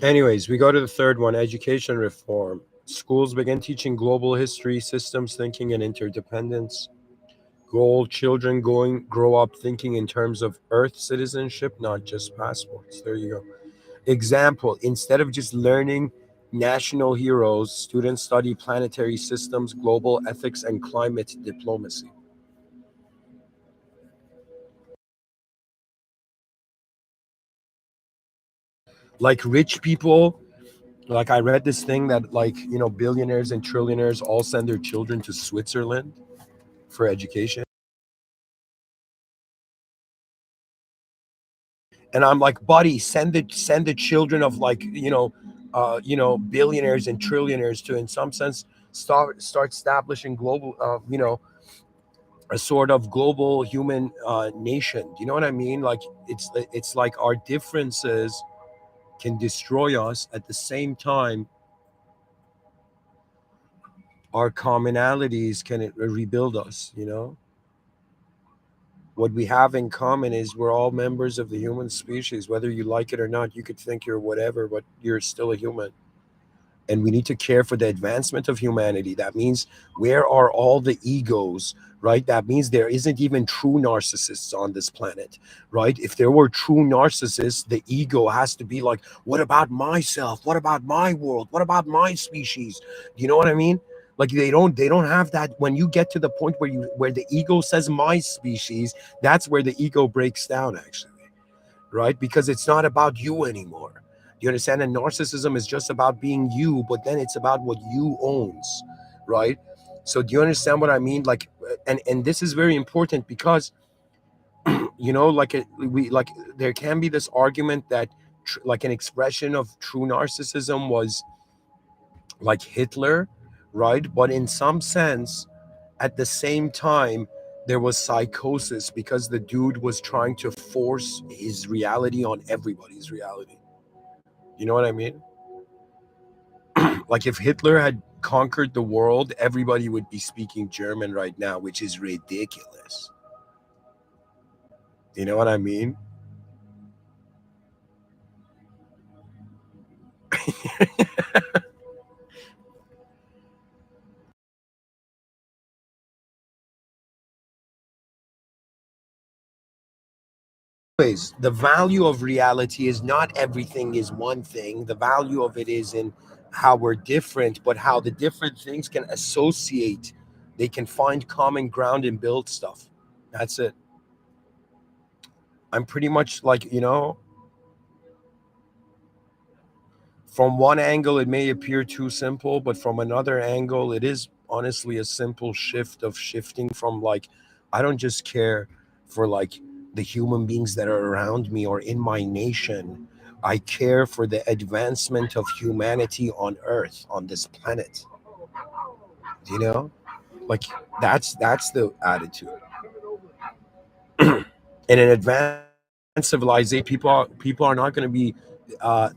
Speaker 1: Anyways, we go to the third one: education reform. Schools begin teaching global history, systems thinking, and interdependence. Goal: children grow up thinking in terms of Earth citizenship, not just passports. There you go. Example: instead of just learning national heroes, students study planetary systems, global ethics, and climate diplomacy. Like rich people, like I read this thing that like billionaires and trillionaires all send their children to Switzerland for education. And I'm like, buddy, send the children of like billionaires and trillionaires to, in some sense, start establishing global a sort of global human nation. Do you know what I mean? Like it's like our differences can destroy us. At the same time, our commonalities can rebuild us. What we have in common is we're all members of the human species, whether you like it or not. You could think you're whatever, but you're still a human. And we need to care for the advancement of humanity. That means, where are all the egos, right? That means there isn't even true narcissists on this planet, right? If there were true narcissists, the ego has to be like, what about myself? What about my world? What about my species? You know what I mean? Like they don't have that. When you get to the point where the ego says my species, that's where the ego breaks down, actually, right? Because it's not about you anymore. You understand? And narcissism is just about being you, but then it's about what you owns, right? So do you understand what I mean? Like, and this is very important because like we like there can be this argument that like an expression of true narcissism was like Hitler, right? But in some sense, at the same time, there was psychosis because the dude was trying to force his reality on everybody's reality. You know what I mean? Like if Hitler had conquered the world, everybody would be speaking German right now, which is ridiculous. You know what I mean? Anyways, the value of reality is not everything is one thing. The value of it is in how we're different, but how the different things can associate. They can find common ground and build stuff. That's it. I'm pretty much like, from one angle, it may appear too simple, but from another angle, it is honestly a simple shift of shifting from like, I don't just care for like the human beings that are around me or in my nation. I care for the advancement of humanity on Earth, on this planet. You know, like that's the attitude. In an advanced civilization, people are not going to be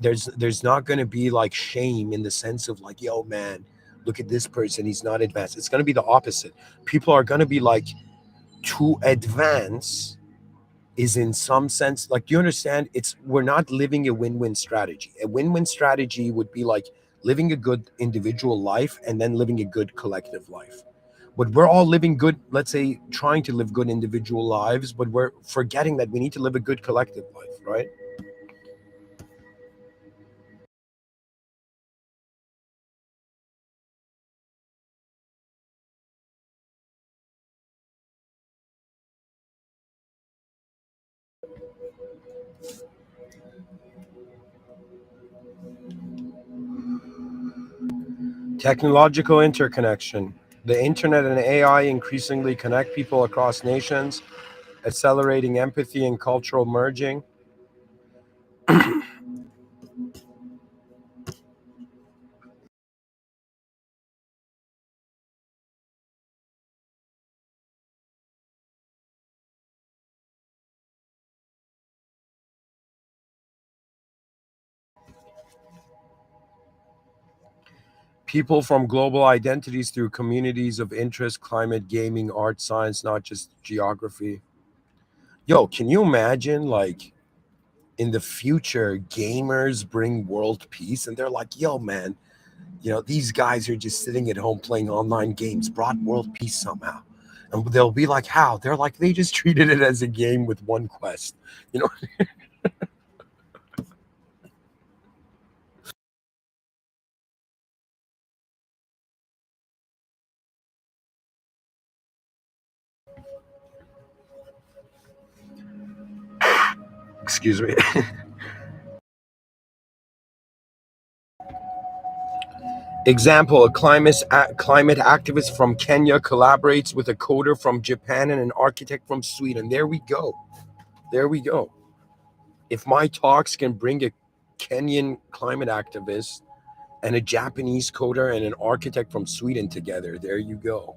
Speaker 1: there's not going to be like shame in the sense of like, yo man, look at this person, he's not advanced. It's going to be the opposite. People are going to be like, to advance is in some sense like, do you understand, it's we're not living a win-win strategy. A win-win strategy would be like living a good individual life and then living a good collective life. But we're all living good, let's say trying to live good individual lives, but we're forgetting that we need to live a good collective life, right? Technological interconnection. The internet and AI increasingly connect people across nations, accelerating empathy and cultural merging. People from global identities through communities of interest, climate, gaming, art, science, not just geography. Yo, can you imagine like in the future, gamers bring world peace and they're like, yo, man, these guys are just sitting at home playing online games, brought world peace somehow. And they'll be like, how? They're like, they just treated it as a game with one quest. You know, excuse me. Example, climate activist from Kenya collaborates with a coder from Japan and an architect from Sweden. There we go. There we go. If my talks can bring a Kenyan climate activist and a Japanese coder and an architect from Sweden together, there you go.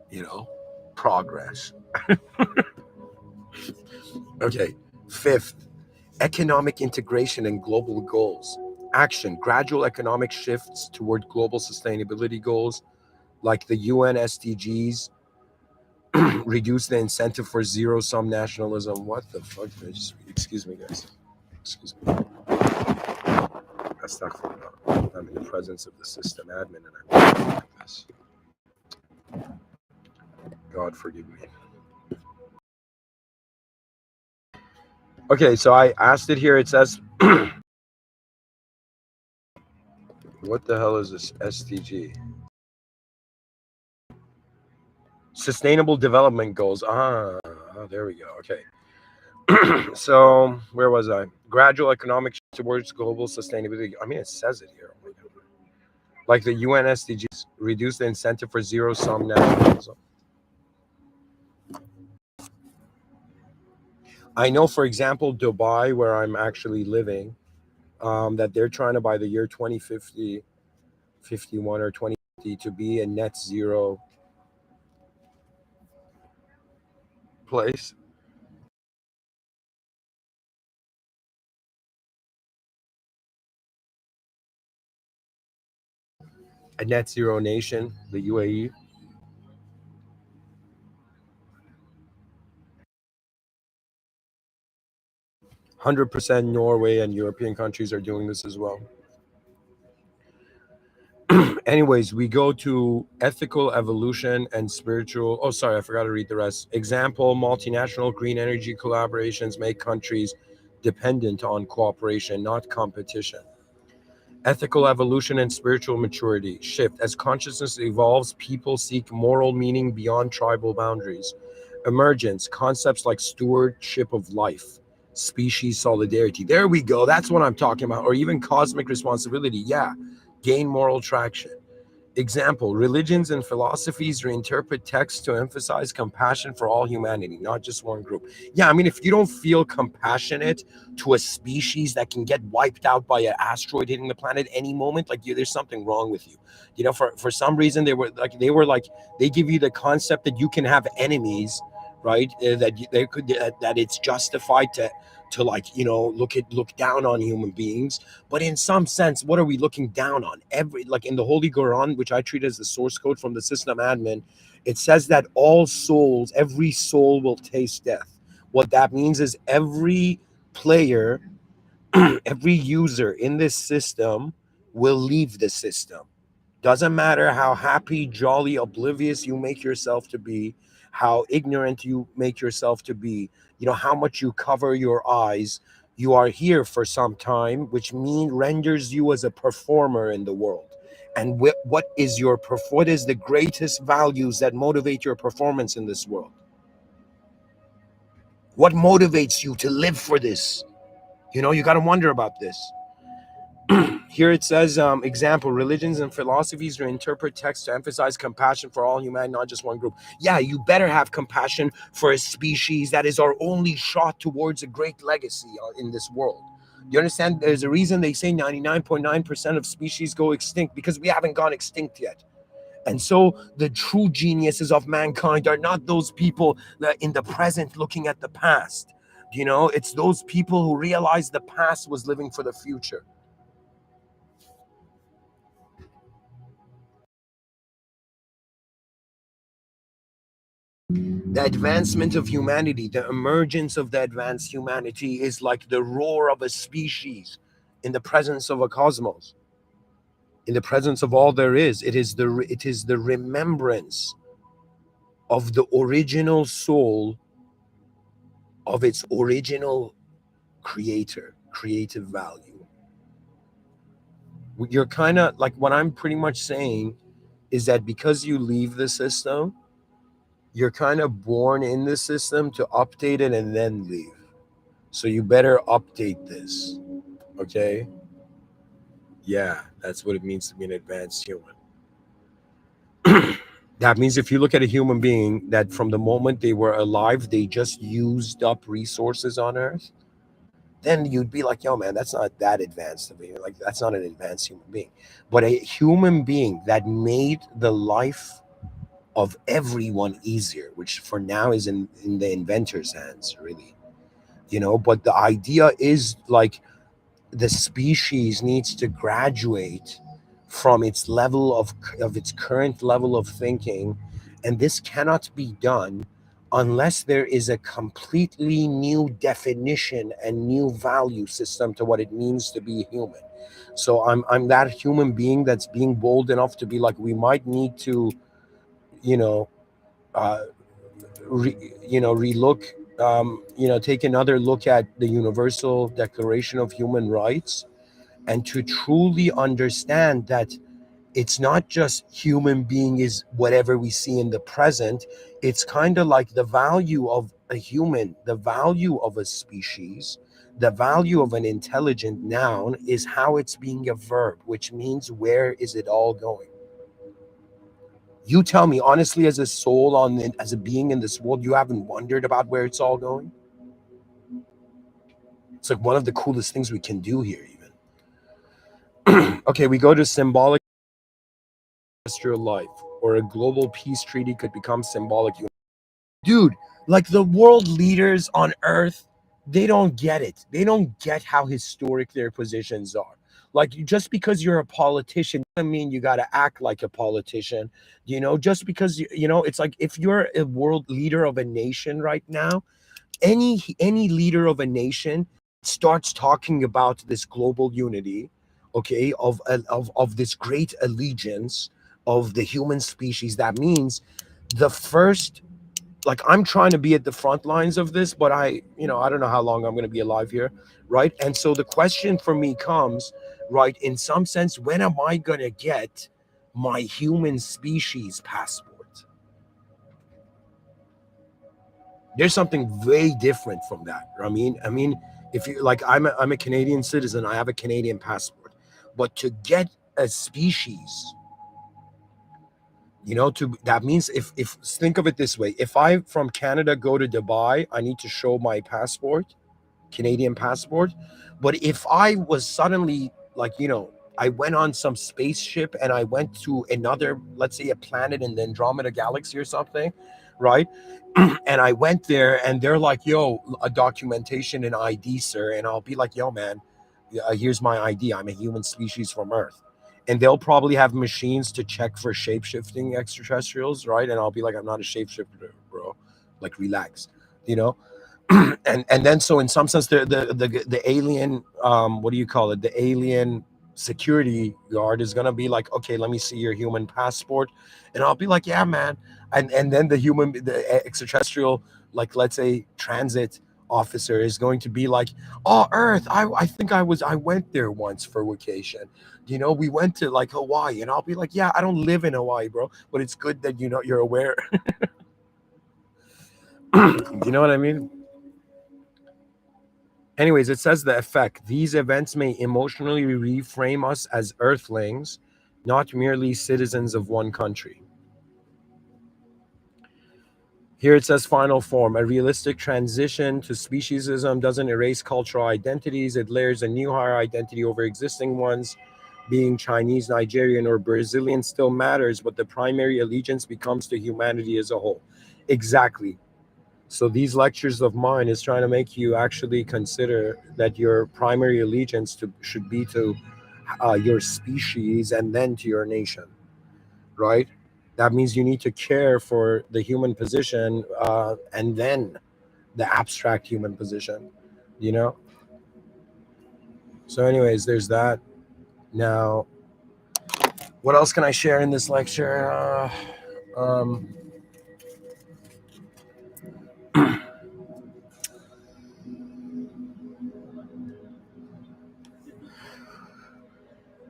Speaker 1: You know, progress. Okay. Fifth, economic integration and global goals. Action, gradual economic shifts toward global sustainability goals like the UN SDGs, reduce the incentive for zero sum nationalism. What the fuck did I just read? Excuse me, guys. Excuse me. Astaghfirullah. I'm in the presence of the system admin and I'm like this. God forgive me. Okay, so I asked it here. It says, what the hell is this SDG? Sustainable Development Goals. There we go. Okay. So where was I? Gradual economic shift towards global sustainability. I mean, it says it here. Oh my God. Like the UN SDGs, reduce the incentive for zero sum nationalism. I know, for example, Dubai, where I'm actually living, that they're trying to by the year 2050, 51 or 2050 to be a net zero place, a net zero nation, the UAE. 100% Norway and European countries are doing this as well. Anyways, we go to ethical evolution and spiritual. Oh, sorry, I forgot to read the rest. Example: multinational green energy collaborations make countries dependent on cooperation, not competition. Ethical evolution and spiritual maturity shift. As consciousness evolves, people seek moral meaning beyond tribal boundaries. Emergence, concepts like stewardship of life, species solidarity. There we go. That's what I'm talking about. Or even cosmic responsibility. Yeah, gain moral traction. Example: religions and philosophies reinterpret texts to emphasize compassion for all humanity, not just one group. Yeah, I mean, if you don't feel compassionate to a species that can get wiped out by an asteroid hitting the planet any moment, like there's something wrong with you. For some reason they were like they give you the concept that you can have enemies, right? They could that it's justified to like look down on human beings. But in some sense, what are we looking down on? Every like in the Holy Quran, which I treat as the source code from the system admin, it says that all souls, every soul will taste death. What that means is every player, every user in this system will leave the system. Doesn't matter how happy, jolly, oblivious you make yourself to be, how ignorant you make yourself to be, how much you cover your eyes. You are here for some time, which renders you as a performer in the world. And what is the greatest values that motivate your performance in this world? What motivates you to live for this? You got to wonder about this. Here it says, example: religions and philosophies interpret text to emphasize compassion for all humanity, not just one group. Yeah, you better have compassion for a species that is our only shot towards a great legacy in this world. You understand? There's a reason they say 99.9% of species go extinct, because we haven't gone extinct yet. And so the true geniuses of mankind are not those people that in the present looking at the past. It's those people who realize the past was living for the future. The advancement of humanity, the emergence of the advanced humanity is like the roar of a species in the presence of a cosmos, in the presence of all there is. It is the remembrance of the original soul of its original creative value. You're kind of like, what I'm pretty much saying is that because you leave the system, you're kind of born in the system to update it and then leave. So you better update this. Okay? Yeah, that's what it means to be an advanced human. That means if you look at a human being that from the moment they were alive, they just used up resources on Earth, then you'd be like, yo, man, that's not that advanced of me. Like, that's not an advanced human being. But a human being that made the life of everyone easier, which for now is in the inventor's hands, really. But the idea is like, the species needs to graduate from its level of its current level of thinking, and this cannot be done unless there is a completely new definition and new value system to what it means to be human. So I'm that human being that's being bold enough to be like, we might need to, you know uh, relook, take another look at the Universal Declaration of Human Rights, and to truly understand that it's not just human being is whatever we see in the present. It's kind of like the value of a human, the value of a species, the value of an intelligent noun is how it's being a verb, which means where is it all going? You tell me honestly, as a soul, as a being in this world, you haven't wondered about where it's all going? It's like one of the coolest things we can do here, even. Okay, we go to symbolic industrial life, or a global peace treaty could become symbolic. Dude, like the world leaders on earth, they don't get it. They don't get how historic their positions are. Like, just because you're a politician doesn't mean you got to act like a politician. Just because it's like, if you're a world leader of a nation right now, any leader of a nation starts talking about this global unity, okay, of this great allegiance of the human species. That means the first, like, I'm trying to be at the front lines of this, but I don't know how long I'm going to be alive here, right? And so the question for me comes, right, in some sense, when am I going to get my human species passport? There's something very different from that. I mean, if you like, I'm a Canadian citizen, I have a Canadian passport, but to get a species, to that means, if think of it this way, if I from Canada go to Dubai, I need to show my passport, Canadian passport. But if I was suddenly, like, I went on some spaceship and I went to another, let's say, a planet in the Andromeda galaxy or something, right? And I went there and they're like, yo, a documentation and ID, sir. And I'll be like, yo, man, here's my ID. I'm a human species from Earth. And they'll probably have machines to check for shape shifting extraterrestrials, right? And I'll be like, I'm not a shapeshifter, bro. Like, relax, you know? And then, so in some sense, the alien, what do you call it, the alien security guard is gonna be like, okay, let me see your human passport. And I'll be like, yeah, man. And then the extraterrestrial, like, let's say, transit officer is going to be like, oh, Earth, I think I went there once for vacation. We went to, like, Hawaii. And I'll be like, yeah, I don't live in Hawaii, bro, but it's good that you're aware. You know what I mean? Anyways, it says the effect. These events may emotionally reframe us as Earthlings, not merely citizens of one country. Here it says final form. A realistic transition to speciesism doesn't erase cultural identities, it layers a new higher identity over existing ones. Being Chinese, Nigerian, or Brazilian still matters, but the primary allegiance becomes to humanity as a whole. Exactly. So these lectures of mine is trying to make you actually consider that your primary allegiance should be to your species and then to your nation, right? That means you need to care for the human position, and then the abstract human position, you know? So anyways, there's that. Now, what else can I share in this lecture? Um,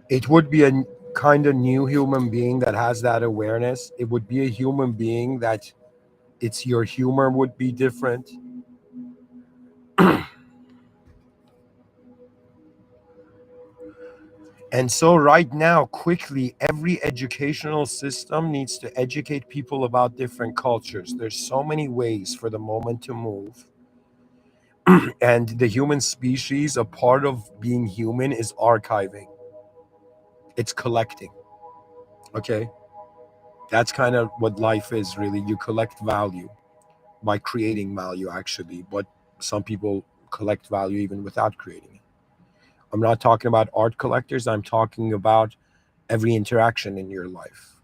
Speaker 1: it would be a kind of new human being that has that awareness. It would be a human being that it's your humor would be different. And so right now, quickly, every educational system needs to educate people about different cultures. There's so many ways for the moment to move. And the human species, a part of being human is archiving. It's collecting. Okay? That's kind of what life is, really. You collect value by creating value, actually. But some people collect value even without creating it. I'm not talking about art collectors. I'm talking about every interaction in your life,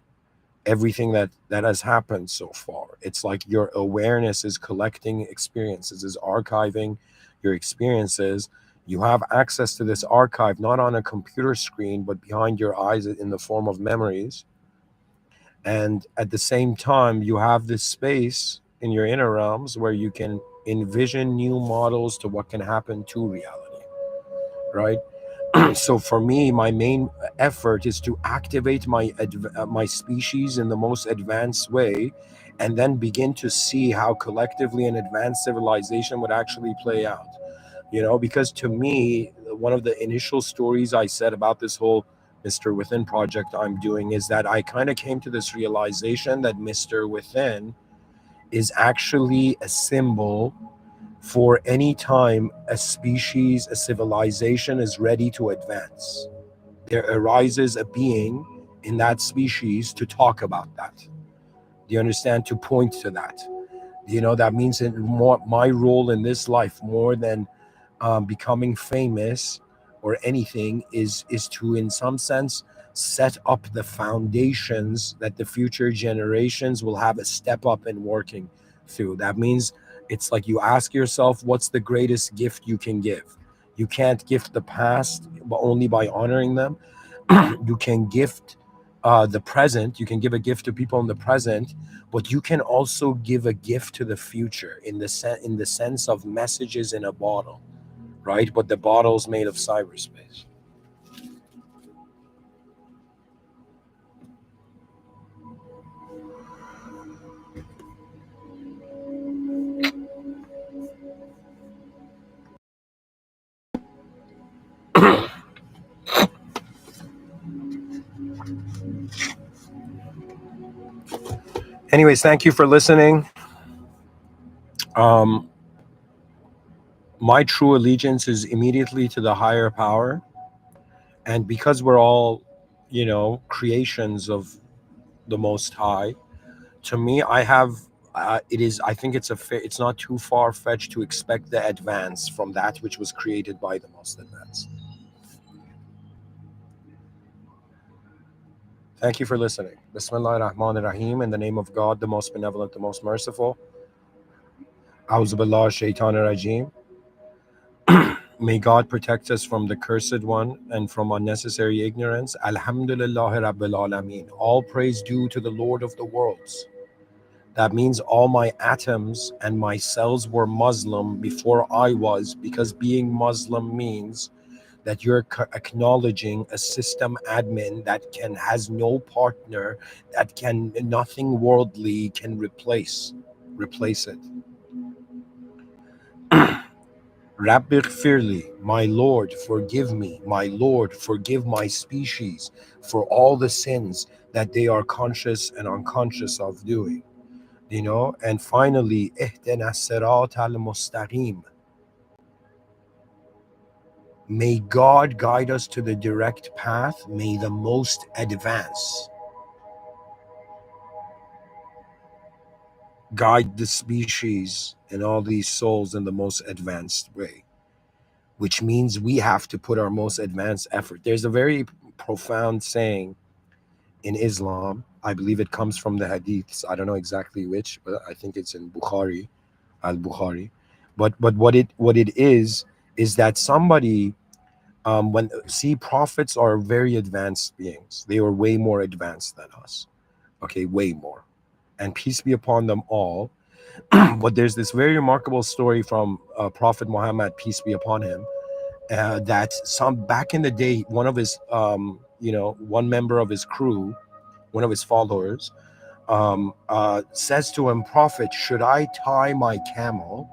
Speaker 1: everything that has happened so far. It's like your awareness is collecting experiences, is archiving your experiences. You have access to this archive not on a computer screen but behind your eyes in the form of memories. And at the same time, you have this space in your inner realms where you can envision new models to what can happen to reality, right? So for me, my main effort is to activate my species in the most advanced way, and then begin to see how collectively an advanced civilization would actually play out. Because to me, one of the initial stories I said about this whole Mr. Within project I'm doing is that I kind of came to this realization that Mr. Within is actually a symbol for any time a species, a civilization is ready to advance. There arises a being in that species to talk about that. Do you understand? To point to that. That means that my role in this life, more than becoming famous or anything, is to, in some sense, set up the foundations that the future generations will have a step up in working through. That means it's like you ask yourself, what's the greatest gift you can give? You can't gift the past, but only by honoring them. You can gift the present. You can give a gift to people in the present, but you can also give a gift to the future in the sense of messages in a bottle, right? But the bottle's made of cyberspace. Anyways, thank you for listening. Um, my true allegiance is immediately to the higher power, and because we're all, creations of the Most High, to me, I have. It is. I think it's not too far fetched to expect the advance from that which was created by the most advanced. Thank you for listening. Bismillah ar-Rahman ar-Rahim. In the name of God, the most benevolent, the most merciful. A'udhu billah shaitan rajim. May God protect us from the cursed one and from unnecessary ignorance. Alhamdulillah Rabbil Alameen. All praise due to the Lord of the worlds. That means all my atoms and my cells were Muslim before I was, because being Muslim means that you're acknowledging a system admin that has no partner, that can nothing worldly can replace it. Rabbi Firli, my Lord, forgive me. My Lord, forgive my species for all the sins that they are conscious and unconscious of doing. And finally, ihdina sirat al-mustaqim. May God guide us to the direct path. May the most advance guide the species and all these souls in the most advanced way, which means we have to put our most advanced effort. There's a very profound saying in Islam. I believe it comes from the hadiths. I don't know exactly which, but I think it's in Bukhari, al-Bukhari. But what it is that somebody, when see, prophets are very advanced beings. They are way more advanced than us. Okay, way more. And peace be upon them all. But there's this very remarkable story from Prophet Muhammad, peace be upon him, that some back in the day, one of his, one member of his crew, one of his followers, says to him, Prophet, should I tie my camel,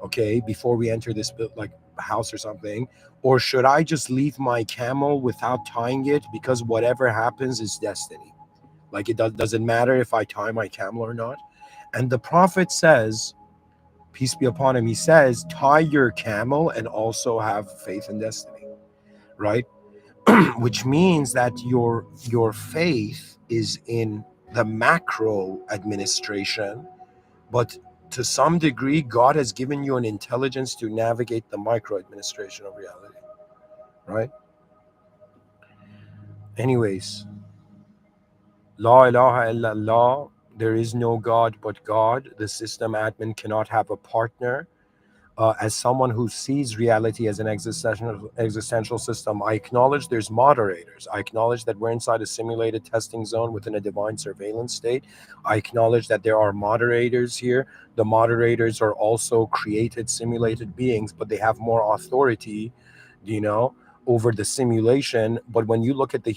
Speaker 1: okay, before we enter this like house or something, or should I just leave my camel without tying it, because whatever happens is destiny? Like, it doesn't matter if I tie my camel or not. And the Prophet says, peace be upon him, he says, tie your camel and also have faith in destiny, right? Which means that your faith is in the macro administration, but to some degree, God has given you an intelligence to navigate the micro administration of reality, right? Anyways, La ilaha illallah, there is no God but God. The system admin cannot have a partner. As someone who sees reality as an existential system, I acknowledge there's moderators. I acknowledge that we're inside a simulated testing zone within a divine surveillance state. I acknowledge that there are moderators here. The moderators are also created, simulated beings, but they have more authority, you know, over the simulation. But when you look at the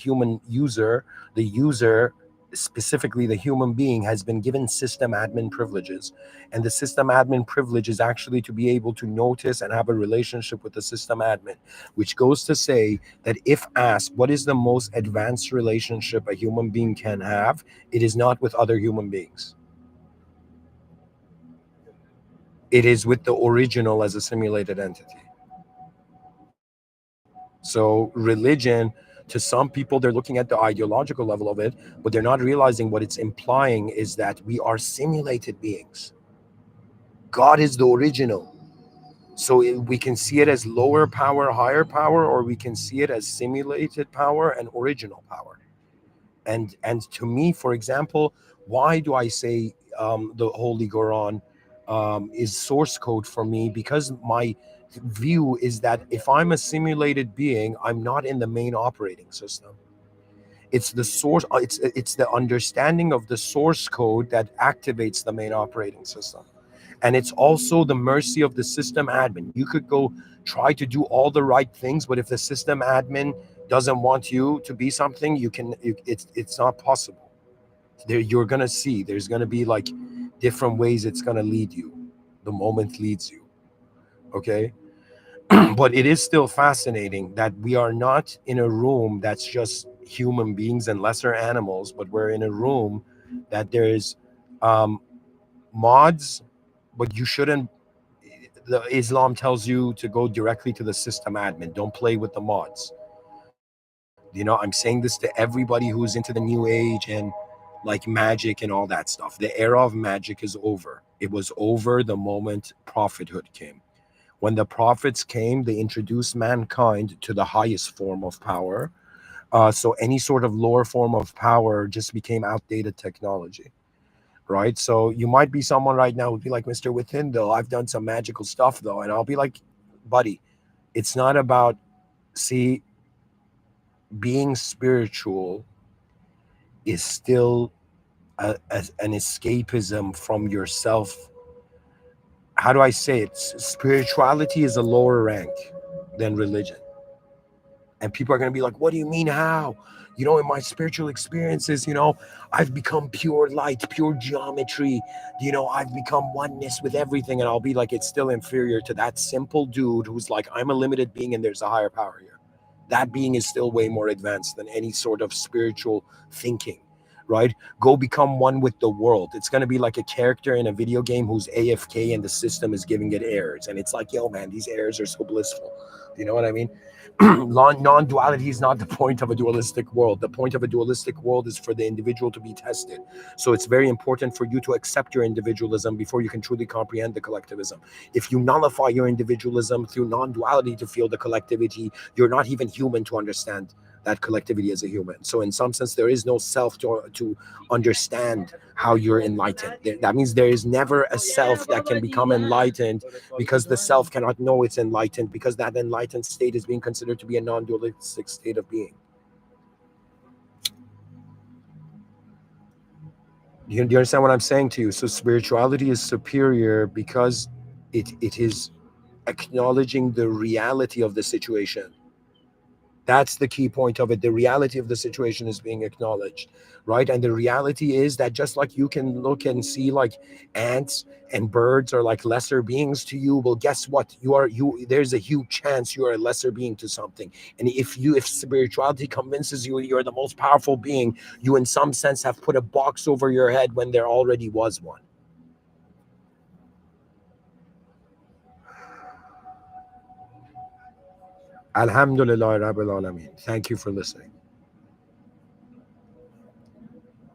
Speaker 1: user, specifically the human being, has been given system admin privileges. And the system admin privilege is actually to be able to notice and have a relationship with the system admin, which goes to say that if asked what is the most advanced relationship a human being can have, it is not with other human beings. It is with the original as a simulated entity. So religion, to some people, they're looking at the ideological level of it, but they're not realizing what it's implying is that we are simulated beings. God is the original. So we can see it as lower power, higher power, or we can see it as simulated power and original power. And to me, for example, why do I say the Holy Quran is source code for me? Because view is that if I'm a simulated being, I'm not in the main operating system. It's the source. It's the understanding of the source code that activates the main operating system, and it's also the mercy of the system admin. You could go try to do all the right things, but if the system admin doesn't want you to be something, it's not possible. There, you're gonna see. There's gonna be like different ways it's gonna lead you. The moment leads you. Okay. But it is still fascinating that we are not in a room that's just human beings and lesser animals, but we're in a room that there's um, mods, but you shouldn't. The Islam tells you to go directly to the system admin. Don't play with the mods. I'm saying this to everybody who's into the new age and like magic and all that stuff. The era of magic is over. It was over the moment prophethood came. When the prophets came, they introduced mankind to the highest form of power. So any sort of lower form of power just became outdated technology, right? So you might be someone right now who'd be like, Mr. Within, though, I've done some magical stuff, though. And I'll be like, buddy, it's not about, see, being spiritual is still an escapism from yourself. How do I say it? Spirituality is a lower rank than religion. And people are going to be like, what do you mean, how? In my spiritual experiences, I've become pure light, pure geometry. I've become oneness with everything. And I'll be like, it's still inferior to that simple dude who's like, I'm a limited being and there's a higher power here. That being is still way more advanced than any sort of spiritual thinking, right? Go become one with the world. It's going to be like a character in a video game who's AFK and the system is giving it errors. And it's like, yo, man, these errors are so blissful. You know what I mean? Non-duality is not the point of a dualistic world. The point of a dualistic world is for the individual to be tested. So it's very important for you to accept your individualism before you can truly comprehend the collectivism. If you nullify your individualism through non-duality to feel the collectivity, you're not even human to understand that collectivity as a human. So in some sense, there is no self to understand how you're enlightened. That means there is never a self that can become enlightened, because the self cannot know it's enlightened, because that enlightened state is being considered to be a non-dualistic state of being. Do you understand what I'm saying to you? So spirituality is superior because it is acknowledging the reality of the situation. That's the key point of it. The reality of the situation is being acknowledged, right? And the reality is that just like you can look and see like ants and birds are like lesser beings to you, well, guess what? There's a huge chance you are a lesser being to something. And if spirituality convinces you you're the most powerful being, you in some sense have put a box over your head when there already was one. Alhamdulillah Rabbil Alameen. Thank you for listening.